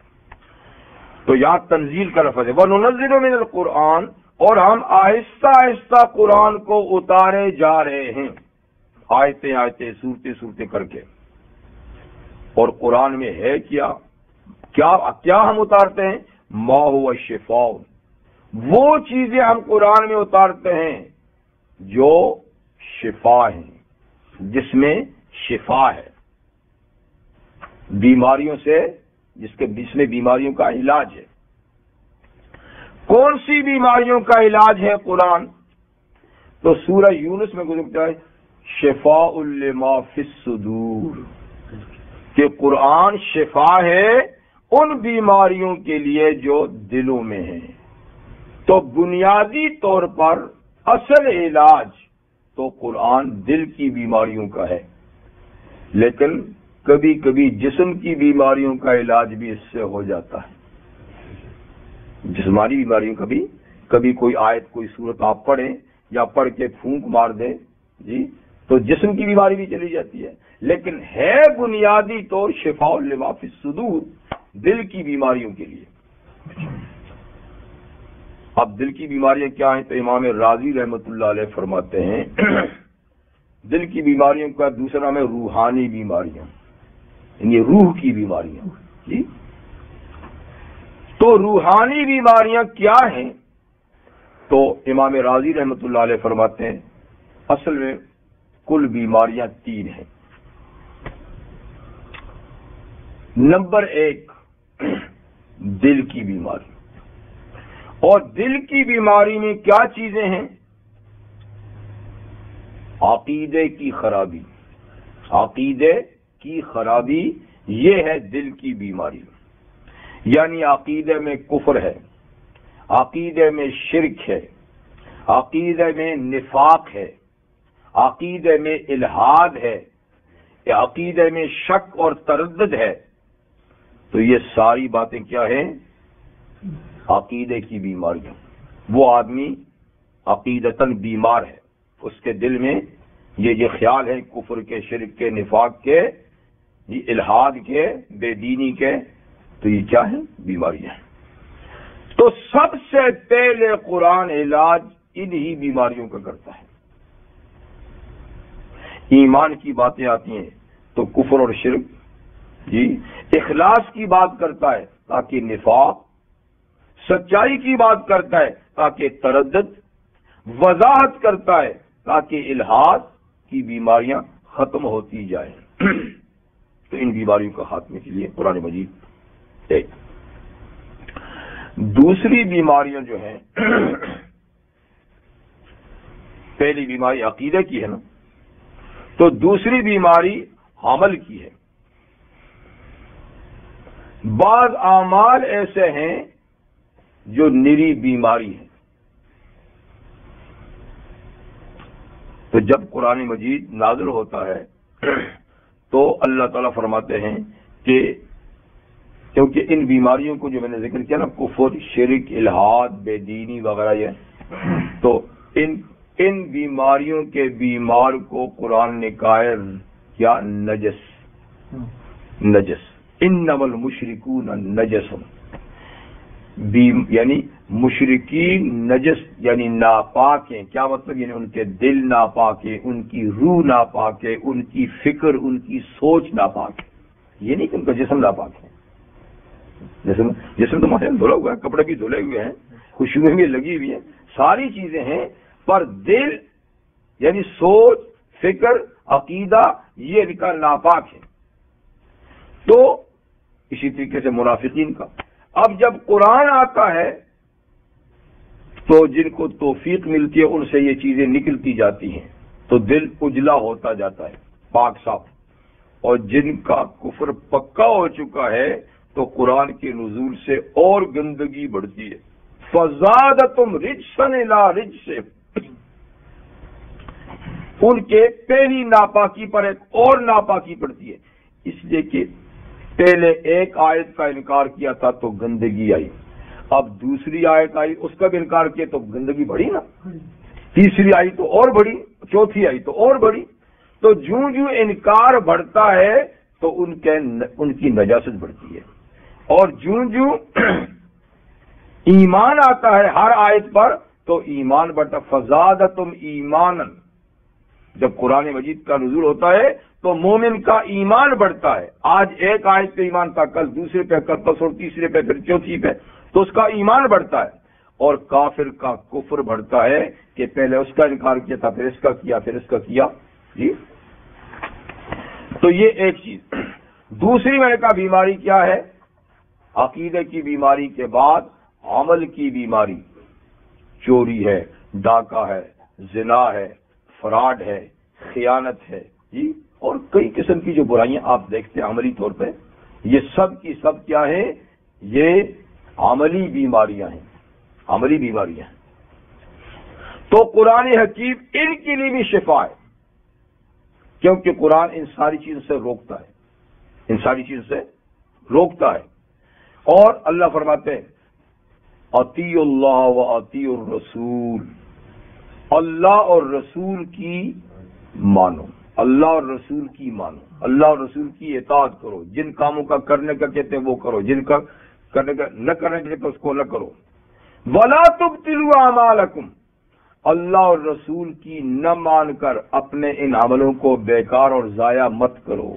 Speaker 1: تو یہاں تنزیل کا لفظ ہے. وَنُنَزِّلُ مِنَ الْقُرْآنِ، اور ہم آہستہ آہستہ قرآن کو اتارے جا رہے ہیں، آیتیں آیتیں سورتیں سورتیں کر کے. اور قرآن میں ہے کیا ہم اتارتے ہیں؟ ما هو شفاء، وہ چیزیں ہم قرآن میں اتارتے ہیں جو شفا ہیں، جس میں شفا ہے، بیماریوں سے، جس میں بیماریوں کا علاج ہے. کون سی بیماریوں کا علاج ہے قرآن؟ تو سورہ یونس میں گزرتا ہے شفاء لما فی الصدور، کہ قرآن شفا ہے ان بیماریوں کے لیے جو دلوں میں ہیں. تو بنیادی طور پر اصل علاج تو قرآن دل کی بیماریوں کا ہے، لیکن کبھی کبھی جسم کی بیماریوں کا علاج بھی اس سے ہو جاتا ہے. جسمانی بیماریوں کا بھی کبھی کوئی آیت کوئی سورت آپ پڑھیں یا پڑھ کے پھونک مار دیں جی تو جسم کی بیماری بھی چلی جاتی ہے، لیکن ہے بنیادی طور شفاء لما فی الصدور، دل کی بیماریوں کے لیے. اب دل کی بیماریاں کیا ہیں؟ تو امام رازی رحمۃ اللہ علیہ فرماتے ہیں دل کی بیماریوں کا دوسرا نام ہے روحانی بیماریاں، یعنی روح کی بیماریاں. جی تو روحانی بیماریاں کیا ہیں؟ تو امام رازی رحمۃ اللہ علیہ فرماتے ہیں اصل میں کل بیماریاں 3 ہیں. نمبر 1 دل کی بیماری. اور دل کی بیماری میں کیا چیزیں ہیں؟ عقیدے کی خرابی. عقیدے کی خرابی یہ ہے دل کی بیماری. یعنی عقیدے میں کفر ہے، عقیدے میں شرک ہے، عقیدے میں نفاق ہے، عقیدے میں الحاد ہے، عقیدے میں شک اور تردد ہے. تو یہ ساری باتیں کیا ہیں؟ عقیدے کی بیماریاں. وہ آدمی عقیدتاً بیمار ہے، اس کے دل میں یہ خیال ہے کفر کے، شرک کے، نفاق کے، یہ الحاد کے، بے دینی کے. تو یہ کیا ہے؟ بیماریاں ہیں. تو سب سے پہلے قرآن علاج انہی بیماریوں کا کرتا ہے. ایمان کی باتیں آتی ہیں تو کفر اور شرک، جی اخلاص کی بات کرتا ہے تاکہ نفاق، سچائی کی بات کرتا ہے تاکہ تردد، وضاحت کرتا ہے تاکہ الحاد کی بیماریاں ختم ہوتی جائیں. تو ان بیماریوں کا خاتمے کے لیے قرآن مجید ایک. دوسری بیماریاں جو ہیں، پہلی بیماری عقیدے کی ہے نا، تو دوسری بیماری عمل کی ہے. بعض اعمال ایسے ہیں جو نری بیماری ہے. تو جب قرآن مجید نازل ہوتا ہے تو اللہ تعالیٰ فرماتے ہیں کہ کیونکہ ان بیماریوں کو جو میں نے ذکر کیا نا، کفر، شرک، الحاد، بے دینی وغیرہ، یہ تو ان بیماریوں کے بیمار کو قرآن نے کہا ہے کیا؟ نجس. انما المشرکون نجس، یعنی مشرکین نجس یعنی ناپاک ہیں. کیا مطلب؟ یعنی ان کے دل ناپاک ہے، ان کی روح ناپاک ہے، ان کی فکر، ان کی سوچ ناپاک ہے. یہ نہیں کہ ان کا جسم ناپاک ہے. جسم تو ماشاء اللہ دھلا ہوا ہے، کپڑے بھی دھلے ہوئے ہیں، خوشبوئیں بھی لگی ہوئی ہیں، ساری چیزیں ہیں، پر دل یعنی سوچ، فکر، عقیدہ یہ ان کا ناپاک ہے. تو اسی طریقے سے منافقین کا. اب جب قرآن آتا ہے تو جن کو توفیق ملتی ہے ان سے یہ چیزیں نکلتی جاتی ہیں، تو دل اجلا ہوتا جاتا ہے، پاک صاف. اور جن کا کفر پکا ہو چکا ہے تو قرآن کے نزول سے اور گندگی بڑھتی ہے. فزادتم رجسا الی رجس، ان کے پہلی ناپاکی پر ایک اور ناپاکی پڑتی ہے. اس لیے کہ پہلے ایک آیت کا انکار کیا تھا تو گندگی آئی، اب دوسری آیت آئی اس کا بھی انکار کیا تو گندگی بڑھی نا، تیسری آئی تو اور بڑھی. چوتھی آئی تو اور بڑی. تو جوں جوں انکار بڑھتا ہے تو ان کی نجاست بڑھتی ہے، اور جوں جوں ایمان آتا ہے ہر آیت پر تو ایمان بڑھتا. فزادتم ایمانا، جب قرآن مجید کا نزول ہوتا ہے تو مومن کا ایمان بڑھتا ہے. آج ایک آیت پہ ایمان تھا، کل دوسرے پہ، کل پرسوں تیسرے پہ، پھر چوتھی پہ، تو اس کا ایمان بڑھتا ہے. اور کافر کا کفر بڑھتا ہے کہ پہلے اس کا انکار کیا تھا، پھر اس کا کیا، پھر اس کا کیا. جی تو یہ ایک چیز. دوسری میں نے کہا بیماری کیا ہے؟ عقیدے کی بیماری کے بعد عمل کی بیماری. چوری ہے، ڈاکہ ہے، زنا ہے، فراڈ ہے، خیانت ہے، جی، اور کئی قسم کی جو برائیاں آپ دیکھتے ہیں عملی طور پہ، یہ سب کی سب کیا ہے؟ یہ عملی بیماریاں ہیں، عملی بیماریاں ہیں. تو قرآن حکیم ان کے لیے بھی شفا ہے، کیونکہ قرآن ان ساری چیزوں سے روکتا ہے، ان ساری چیزوں سے روکتا ہے. اور اللہ فرماتے ہیں اطیعوا اللہ و اطیعوا الرسول، اللہ اور رسول کی مانو، اللہ اور رسول کی مانو، اللہ اور رسول کی اطاعت کرو. جن کاموں کا کرنے کا کہتے ہیں وہ کرو، جن کا کرنے کا نہ کرنے کے کہتے اس کو نہ کرو. وَلَا تُبْطِلُوا أَعْمَالَكُمْ، اللہ اور رسول کی نہ مان کر اپنے ان عملوں کو بیکار اور ضائع مت کرو.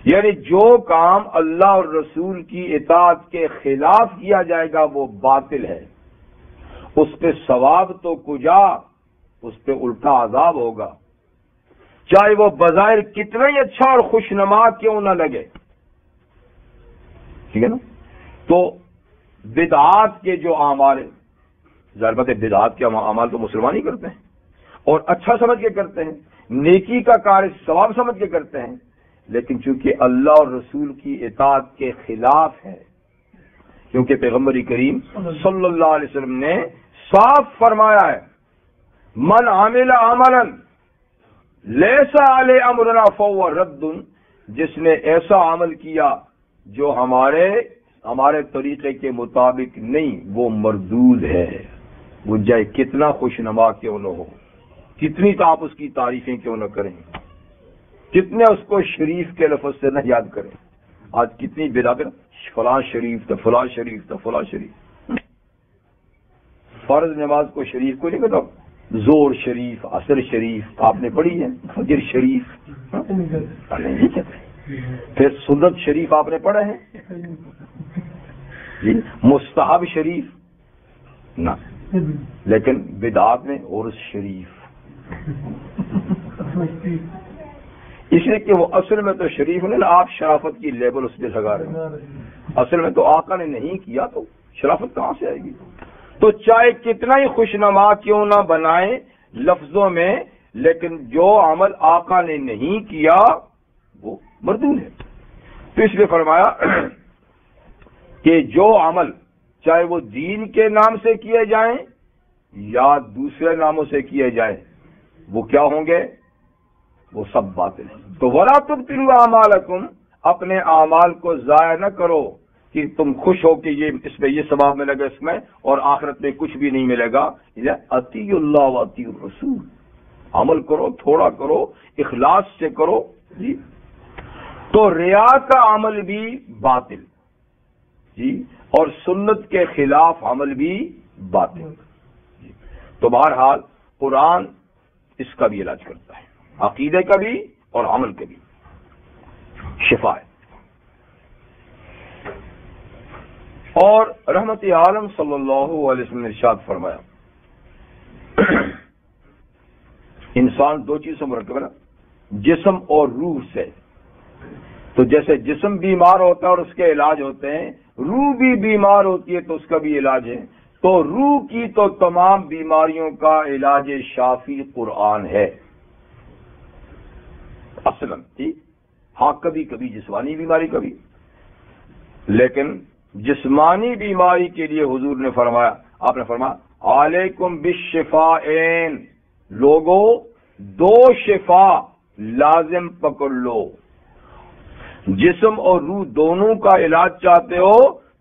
Speaker 1: یعنی جو کام اللہ اور رسول کی اطاعت کے خلاف کیا جائے گا وہ باطل ہے، اس پہ ثواب تو کجا، اس پہ الٹا عذاب ہوگا، چاہے وہ بظاہر کتنا ہی اچھا اور خوشنما کیوں نہ لگے. ٹھیک ہے نا؟ تو بدعات کے جو اعمال ہیں، ظاہر بات ہے بدعات کے اعمال تو مسلمان ہی کرتے ہیں اور اچھا سمجھ کے کرتے ہیں، نیکی کا کار ثواب سمجھ کے کرتے ہیں، لیکن چونکہ اللہ اور رسول کی اطاعت کے خلاف ہے، کیونکہ پیغمبر کریم صلی اللہ علیہ وسلم نے صاف فرمایا ہے من عمل عملا لیس علی امرنا فهو رد، جس نے ایسا عمل کیا جو ہمارے طریقے کے مطابق نہیں، وہ مردود ہے. وہ جائے کتنا خوشنما کیوں نہ ہو، کتنی تو آپ اس کی تعریفیں کیوں نہ کریں، کتنے اس کو شریف کے لفظ سے نہ یاد کریں. آج کتنی بدعت، فلاں شریف تو فلاں شریف تو فلاں شریف. فرض نماز کو شریف کو نہیں کہتا، زور شریف، عصر شریف آپ نے پڑھی ہے، فجر شریف نہیں کہتے. پھر سنت شریف آپ نے پڑھے ہیں جی، مستحب شریف نہ، لیکن بدعات میں عرس شریف، اس لیے کہ وہ اصل میں تو شریف نہیں نا، آپ شرافت کی لیبل اس پہ لگا رہے ہیں. اصل میں تو آقا نے نہیں کیا تو شرافت کہاں سے آئے گی؟ تو چاہے کتنا ہی خوشنما کیوں نہ بنائیں لفظوں میں، لیکن جو عمل آقا نے نہیں کیا وہ مردود ہے. تو اس لیے فرمایا کہ جو عمل چاہے وہ دین کے نام سے کیے جائیں یا دوسرے ناموں سے کیے جائیں وہ کیا ہوں گے؟ وہ سب باطل ہیں. تو وَلَا تُبْطِلُوا أَعْمَالَكُمْ، اپنے اعمال کو ضائع نہ کرو کہ تم خوش ہو کہ یہ اس میں یہ ثواب ملے گا اس میں اور آخرت میں کچھ بھی نہیں ملے گا. اطیعوا اللہ و اطیعوا الرسول، عمل کرو، تھوڑا کرو، اخلاص سے کرو. جی تو ریا کا عمل بھی باطل جی، اور سنت کے خلاف عمل بھی باطل. تو بہرحال قرآن اس کا بھی علاج کرتا ہے، عقیدے کا بھی اور عمل کا بھی شفا ہے. اور رحمت عالم صلی اللہ علیہ وسلم نے ارشاد فرمایا انسان دو چیزوں سے مرکب ہے نا، جسم اور روح سے. تو جیسے جسم بیمار ہوتا ہے اور اس کے علاج ہوتے ہیں، روح بھی بیمار ہوتی ہے تو اس کا بھی علاج ہے. تو روح کی تو تمام بیماریوں کا علاج شافی قرآن ہے اصلاً. ہاں کبھی کبھی جسمانی بیماری کبھی، لیکن جسمانی بیماری کے لیے حضور نے فرمایا، آپ نے فرمایا علیکم بالشفاءین، لوگوں دو شفا لازم پکڑ لو. جسم اور روح دونوں کا علاج چاہتے ہو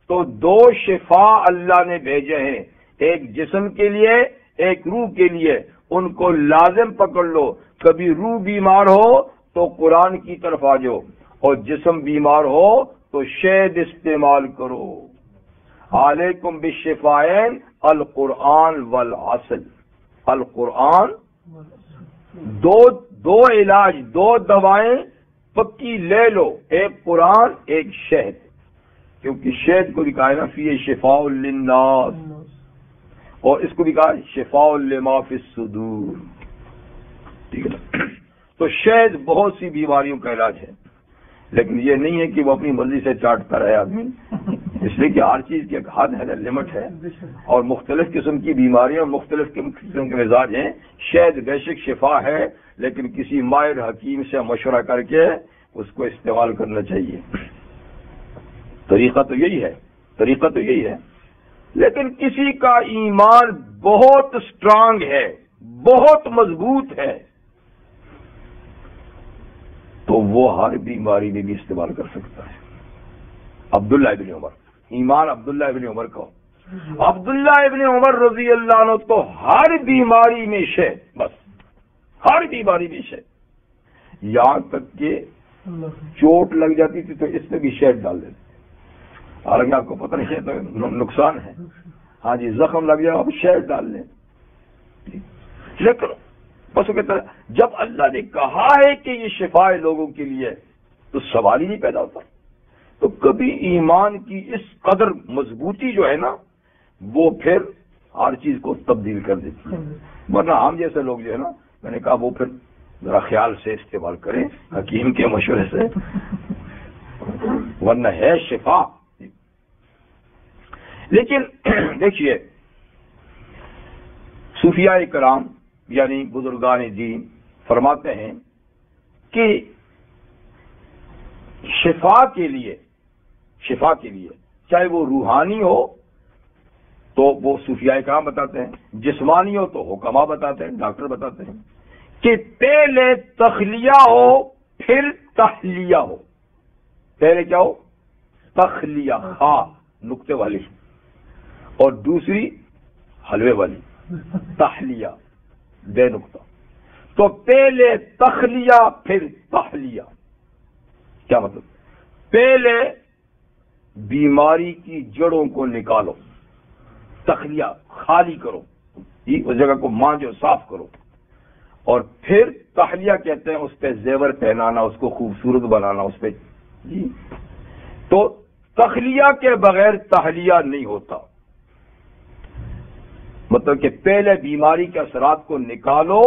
Speaker 1: تو دو شفا اللہ نے بھیجے ہیں، ایک جسم کے لیے ایک روح کے لیے ان کو لازم پکڑ لو. کبھی روح بیمار ہو تو قرآن کی طرف آ جاؤ، اور جسم بیمار ہو تو شہد استعمال کرو. علیکم بالشفائین القرآن والعسل. القرآن دو علاج، دو دوائیں پکی لے لو، ایک قرآن ایک شہد، کیونکہ شہد کو بھی کہا ہے نا فی شفاء للناس، اور اس کو بھی کہا شفاء لما فی الصدور. ٹھیک ہے نا؟ تو شہد بہت سی بیماریوں کا علاج ہے، لیکن یہ نہیں ہے کہ وہ اپنی مرضی سے چاٹتا رہے آدمی، اس لیے کہ ہر چیز کی ایک حد ہے، لمٹ ہے، اور مختلف قسم کی بیماریاں مختلف قسم کے مزاج ہیں. شہد بیشک شفا ہے، لیکن کسی ماہر حکیم سے مشورہ کر کے اس کو استعمال کرنا چاہیے. طریقہ تو یہی ہے. لیکن کسی کا ایمان بہت سٹرانگ ہے، بہت مضبوط ہے، تو وہ ہر بیماری میں بھی استعمال کر سکتا ہے. عبداللہ ابن عمر، ایمان عبداللہ ابن عمر کا، عبداللہ ابن عمر رضی اللہ عنہ تو ہر بیماری میں شہد، بس ہر بیماری میں شہد. یہاں تک کہ چوٹ لگ جاتی تھی تو اس میں بھی شہد ڈال دیتے. حالانکہ آپ کو پتہ نہیں ہے تو نقصان ہے. ہاں جی، زخم لگ جائے آپ شہد ڈال لیں. لیکن بس وہ کہتا ہے جب اللہ نے کہا ہے کہ یہ شفا ہے لوگوں کے لیے تو سوال ہی نہیں پیدا ہوتا. تو کبھی ایمان کی اس قدر مضبوطی جو ہے نا وہ پھر ہر چیز کو تبدیل کر دیتی ہے. ورنہ ہم جیسے لوگ جو ہے نا، میں نے کہا وہ پھر ذرا خیال سے استعمال کریں حکیم کے مشورے سے، ورنہ ہے شفا. لیکن دیکھیے صوفیاء کرام یعنی بزرگان دین فرماتے ہیں کہ شفا کے لیے چاہے وہ روحانی ہو تو وہ صوفیاء کرام بتاتے ہیں، جسمانی ہو تو حکما بتاتے ہیں، ڈاکٹر بتاتے ہیں کہ پہلے تخلیہ ہو پھر تحلیہ ہو. پہلے کیا ہو؟ تخلیہ، ہاں نقطے والی، اور دوسری حلوے والی تحلیہ بے نقطہ. تو پہلے تخلیہ پھر تحلیہ. کیا مطلب؟ پہلے بیماری کی جڑوں کو نکالو، تخلیہ خالی کرو، اس جگہ کو مانجو، صاف کرو، اور پھر تحلیہ کہتے ہیں اس پہ زیور پہنانا، اس کو خوبصورت بنانا اس پہ. جی تو تخلیہ کے بغیر تحلیہ نہیں ہوتا. مطلب کہ پہلے بیماری کے اثرات کو نکالو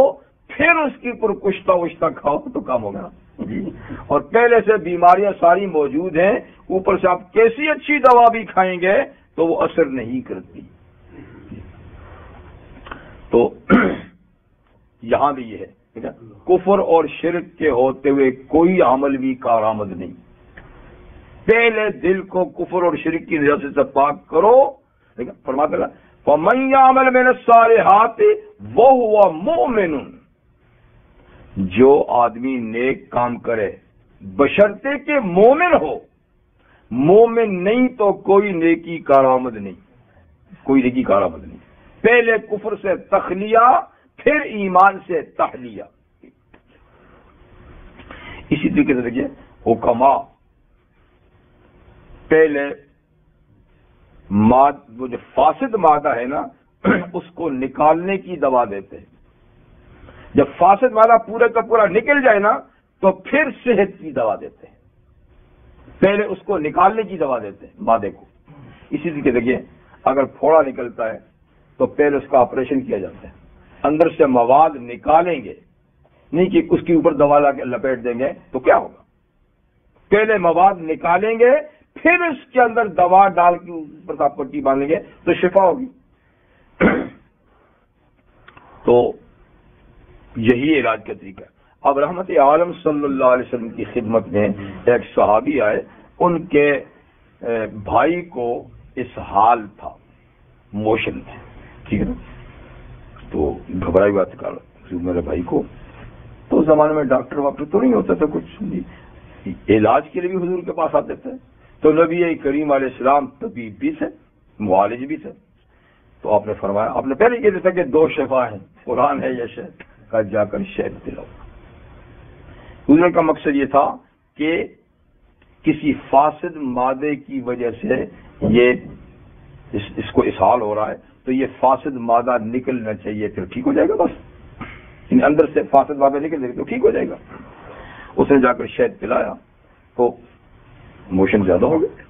Speaker 1: پھر اس کی پر کشتہ وشتہ کھاؤ تو کام ہوگا. جی اور پہلے سے بیماریاں ساری موجود ہیں، اوپر سے آپ کیسی اچھی دوا بھی کھائیں گے تو وہ اثر نہیں کرتی. تو یہاں بھی یہ ہے کفر اور شرک کے ہوتے ہوئے کوئی عمل بھی کارآمد نہیں. پہلے دل کو کفر اور شرک کی نجاست سے پاک کرو. فرماتے ہیں فَمَن يَعْمَلْ مِنَ الصَّالِحَاتِ وَهُوَ مُؤْمِنٌ، جو آدمی نیک کام کرے بشرطے کہ مومن ہو. مومن نہیں تو کوئی نیکی کارآمد نہیں، کوئی نیکی کارآمد نہیں. پہلے کفر سے تخلیہ پھر ایمان سے تحلیہ. اسی طریقے سے دیکھیے حکما پہلے وہ جو فاسد مادہ ہے نا اس کو نکالنے کی دوا دیتے ہیں. جب فاسد مادہ پورے کا پورا نکل جائے نا تو پھر صحت کی دوا دیتے ہیں. پہلے اس کو نکالنے کی دوا دیتے ہیں مادے کو. اسی طریقے دیکھیے اگر پھوڑا نکلتا ہے تو پہلے اس کا آپریشن کیا جاتا ہے. اندر سے مواد نکالیں گے، نہیں کہ اس کے اوپر دوا لا کے لپیٹ دیں گے تو کیا ہوگا. پہلے مواد نکالیں گے پھر اس کے اندر دوا ڈال کے اوپر آپ پٹی باندھیں گے تو شفا ہوگی. تو یہی علاج کا طریقہ ہے. اب رحمت عالم صلی اللہ علیہ وسلم کی خدمت میں ایک صحابی آئے، ان کے بھائی کو اسہال تھا، موشن تھے. ٹھیک ہے نا. تو گھبرائی بات کر میرے بھائی کو. تو اس زمانے میں ڈاکٹر واکٹر تو نہیں ہوتا تھا کچھ، علاج کے لیے بھی حضور کے پاس آتے تھے. تو نبی کریم علیہ السلام طبیب بھی تھے، معالج بھی تھے. تو آپ نے فرمایا، آپ نے پہلے یہ تھا کہ 2 شفا ہیں، قرآن ہے یا شہد، کا جا کر شہد پلاؤ۔ حضور کا مقصد یہ تھا کہ کسی فاسد مادے کی وجہ سے یہ اس کو اسہال ہو رہا ہے، تو یہ فاسد مادہ نکلنا چاہیے، پھر ٹھیک ہو جائے گا۔ بس ان اندر سے فاسد مادہ نکل جائے گا تو ٹھیک ہو جائے گا۔ اس نے جا کر شہد پلایا تو موشن زیادہ ہو گئے،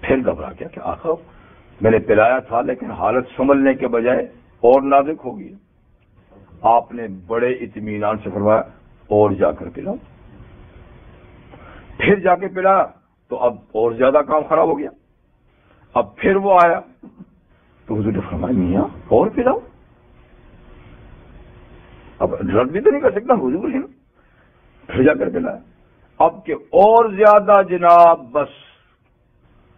Speaker 1: پھر گھبرا گیا کہ آخر میں نے پلایا تھا لیکن حالت سنبھلنے کے بجائے اور نازک ہو گئی۔ آپ نے بڑے اطمینان سے فرمایا اور جا کر پلاؤ۔ پھر جا کے پلایا تو اب اور زیادہ کام خراب ہو گیا۔ اب پھر وہ آیا تو حضور نے فرمایا میاں اور پلاؤ۔ اب رد بھی تو نہیں کر سکتا حضور ہی، پھر جا کر پلایا۔ اب کہ اور زیادہ جناب بس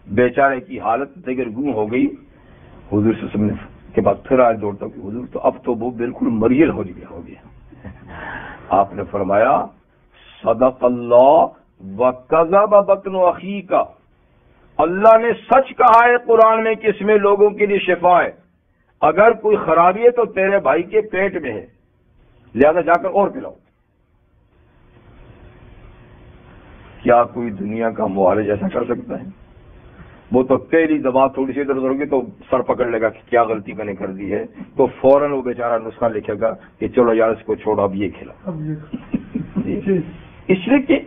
Speaker 1: بیچارے کی حالت دگرگوں ہو گئی۔ حضور صلی اللہ علیہ وسلم کے بعد پھر آئے دوڑتا کہ حضور تو اب تو وہ بالکل مریل ہو گیا۔ آپ نے فرمایا صدق اللہ وکذب بطن اخیک، اللہ نے سچ کہا ہے قرآن میں کہ اس میں لوگوں کے لیے شفا ہے، اگر کوئی خرابی ہے تو تیرے بھائی کے پیٹ میں ہے، لہذا جا کر اور پلاؤ۔ کیا کوئی دنیا کا معالج ایسا کر سکتا ہے؟ وہ تو پہلی دوا تھوڑی سی ادھر ادھر ہوگی تو سر پکڑ لے گا کہ کیا غلطی میں نے کر دی ہے، تو فوراً وہ بیچارہ نسخہ لکھے گا کہ چلو یار اس کو چھوڑو اب یہ کھلا۔ اس لیے کہ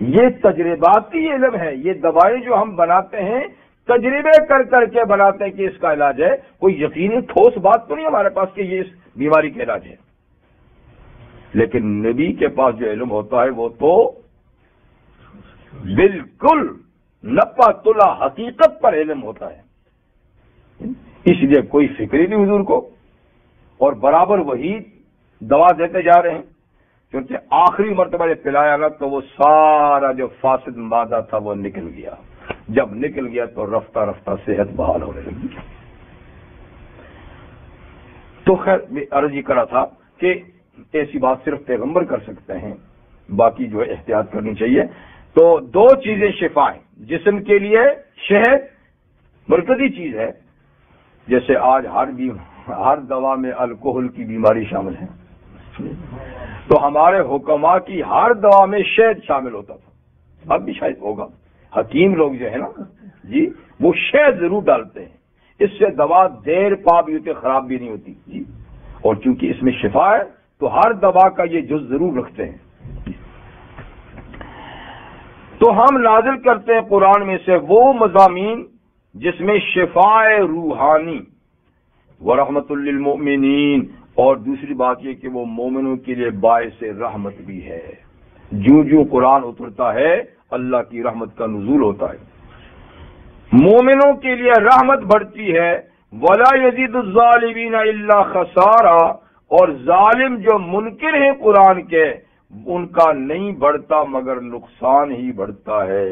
Speaker 1: یہ تجرباتی علم ہے، یہ دوائیں جو ہم بناتے ہیں تجربے کر کر کے بناتے ہیں کہ اس کا علاج ہے، کوئی یقینی ٹھوس بات تو نہیں ہمارے پاس کہ یہ اس بیماری کا علاج ہے۔ لیکن نبی کے پاس جو علم ہوتا ہے وہ تو بالکل نپا تلا حقیقت پر علم ہوتا ہے، اس لیے کوئی فکر ہی نہیں حضور کو، اور برابر وہی دوا دیتے جا رہے ہیں۔ کیونکہ آخری مرتبہ جب پلایا گا تو وہ سارا جو فاسد مادہ تھا وہ نکل گیا، جب نکل گیا تو رفتہ رفتہ صحت بحال ہونے لگی۔ تو خیر میں عرض یہ کرا تھا کہ ایسی بات صرف پیغمبر کر سکتے ہیں، باقی جو ہے احتیاط کرنی چاہیے۔ تو 2 چیزیں شفا ہیں، جسم کے لیے شہد مرکزی چیز ہے، جیسے آج ہر دوا میں الکوہل کی بیماری شامل ہے، تو ہمارے حکماء کی ہر دوا میں شہد شامل ہوتا تھا، اب بھی شاید ہوگا۔ حکیم لوگ جو ہے نا جی، وہ شہد ضرور ڈالتے ہیں، اس سے دوا دیر پا بھی ہوتی، خراب بھی نہیں ہوتی جی، اور چونکہ اس میں شفا ہے تو ہر دوا کا یہ جز ضرور رکھتے ہیں۔ تو ہم نازل کرتے ہیں قرآن میں سے وہ مضامین جس میں شفاء روحانی ورحمت للمؤمنین، اور دوسری بات یہ کہ وہ مومنوں کے لیے باعث رحمت بھی ہے۔ جو قرآن اترتا ہے اللہ کی رحمت کا نزول ہوتا ہے، مومنوں کے لیے رحمت بڑھتی ہے۔ ولا یزید الظالمین الا خسارا، اور ظالم جو منکر ہیں قرآن کے ان کا نہیں بڑھتا مگر نقصان ہی بڑھتا ہے۔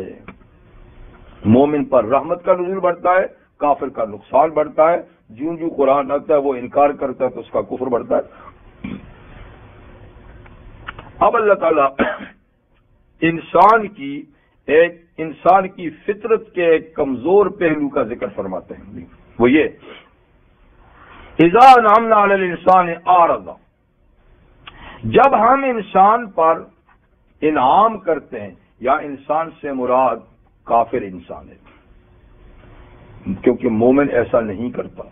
Speaker 1: مومن پر رحمت کا نزول بڑھتا ہے، کافر کا نقصان بڑھتا ہے۔ جو قرآن آتا ہے وہ انکار کرتا ہے تو اس کا کفر بڑھتا ہے۔ اب اللہ تعالیٰ انسان کی فطرت کے ایک کمزور پہلو کا ذکر فرماتے ہیں، وہ یہ اذا انعمنا علی الانسان اعرض، جب ہم انسان پر انعام کرتے ہیں، یا انسان سے مراد کافر انسان ہے، کیونکہ مومن ایسا نہیں کرتا۔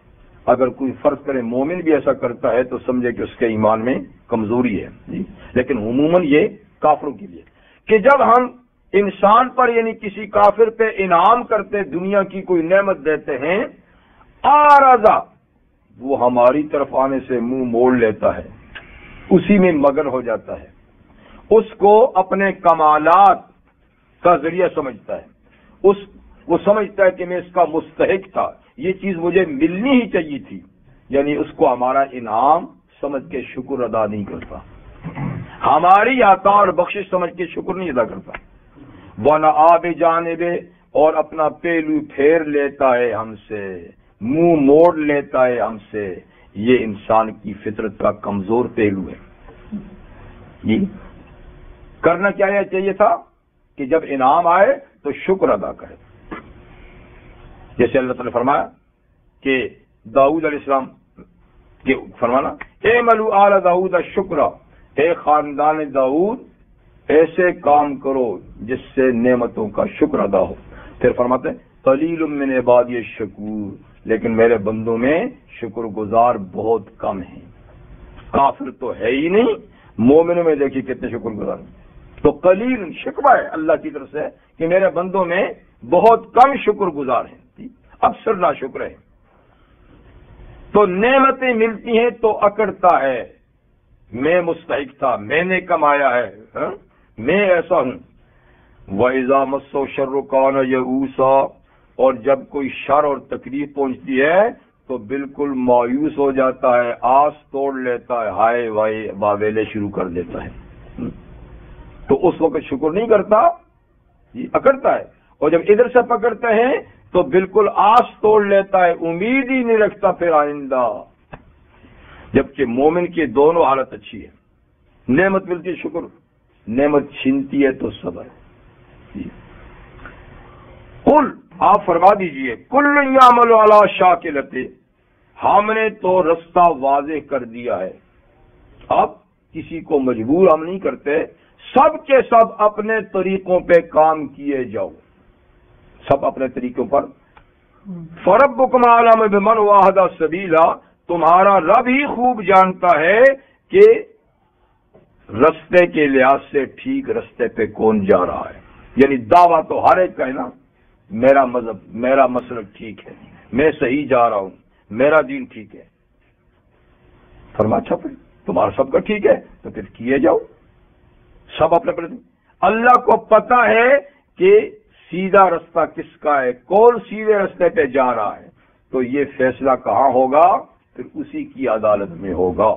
Speaker 1: اگر کوئی فرض کرے مومن بھی ایسا کرتا ہے تو سمجھے کہ اس کے ایمان میں کمزوری ہے جی، لیکن عموماً یہ کافروں کے لیے کہ جب ہم انسان پر یعنی کسی کافر پہ انعام کرتے، دنیا کی کوئی نعمت دیتے ہیں، آرزا، وہ ہماری طرف آنے سے منہ موڑ لیتا ہے، اسی میں مگن ہو جاتا ہے، اس کو اپنے کمالات کا ذریعہ سمجھتا ہے، وہ سمجھتا ہے کہ میں اس کا مستحق تھا، یہ چیز مجھے ملنی ہی چاہیے تھی، یعنی اس کو ہمارا انعام سمجھ کے شکر ادا نہیں کرتا، ہماری عطا اور بخشش سمجھ کے شکر نہیں ادا کرتا۔ وَنَآ بِجَانِبِ، اور اپنا پہلو پھیر لیتا ہے ہم سے، منہ موڑ لیتا ہے ہم سے، یہ انسان کی فطرت کا کمزور پہلو ہے جی۔ کرنا کیا چاہیے تھا کہ جب انعام آئے تو شکر ادا کرے، جیسے اللہ تعالیٰ نے فرمایا کہ داؤد علیہ السلام کے فرمانا اعملوا آل داؤد شکرا، اے خاندان داؤد ایسے کام کرو جس سے نعمتوں کا شکر ادا ہو۔ پھر فرماتے ہیں قلیل من عبادی الشکور، لیکن میرے بندوں میں شکر گزار بہت کم ہیں۔ کافر تو ہے ہی نہیں، مومنوں میں دیکھیے کتنے شکر گزار ہیں۔ تو قلیل شکوہ ہے اللہ کی طرف سے کہ میرے بندوں میں بہت کم شکر گزار ہیں، اکثر ناشکر ہیں۔ تو نعمتیں ملتی ہیں تو اکڑتا ہے، میں مستحق تھا، میں نے کمایا ہے، میں ایسا ہوں۔ وَإِذَا مَسَّهُ الشَّرُّ كَانَ يَئُوسًا، اور جب کوئی شر اور تکلیف پہنچتی ہے تو بالکل مایوس ہو جاتا ہے، آس توڑ لیتا ہے، ہائے وائے واویلے شروع کر دیتا ہے۔ تو اس وقت شکر نہیں کرتا، یہ اکڑتا ہے، اور جب ادھر سے پکڑتے ہیں تو بالکل آس توڑ لیتا ہے، امید ہی نہیں رکھتا پھر آئندہ۔ جبکہ مومن کی دونوں حالت اچھی ہے، نعمت ملتی ہے شکر، نعمت چھینتی ہے تو صبر۔ قل، آپ فرما دیجئے، کل یعمل علی شاکلتہ، ہم نے تو رستہ واضح کر دیا ہے۔ اب کسی کو مجبور ہم نہیں کرتے، سب کے سب اپنے طریقوں پہ کام کیے جاؤ، سب اپنے طریقوں پر۔ فربکم اعلم بمن واہدی سبیلا، تمہارا رب ہی خوب جانتا ہے کہ رستے کے لحاظ سے ٹھیک رستے پہ کون جا رہا ہے۔ یعنی دعویٰ تو ہر ایک کا ہے نا، میرا مذہب، میرا مسلک ٹھیک ہے، میں صحیح جا رہا ہوں، میرا دین ٹھیک ہے۔ فرمایا اچھا پھر تمہارا سب کا ٹھیک ہے تو پھر کیے جاؤ، سب اپنے اپنے۔ اللہ کو پتا ہے کہ سیدھا رستہ کس کا ہے، کون سیدھے رستے پہ جا رہا ہے، تو یہ فیصلہ کہاں ہوگا؟ پھر اسی کی عدالت میں ہوگا۔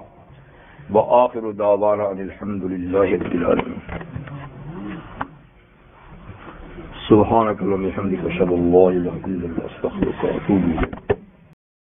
Speaker 1: وآخر دعوانا ان الحمد للہ رب العالمین۔ سبحانک اللہم وبحمدک اشہد ان لا الہ الا انت استغفرک واتوب الیک۔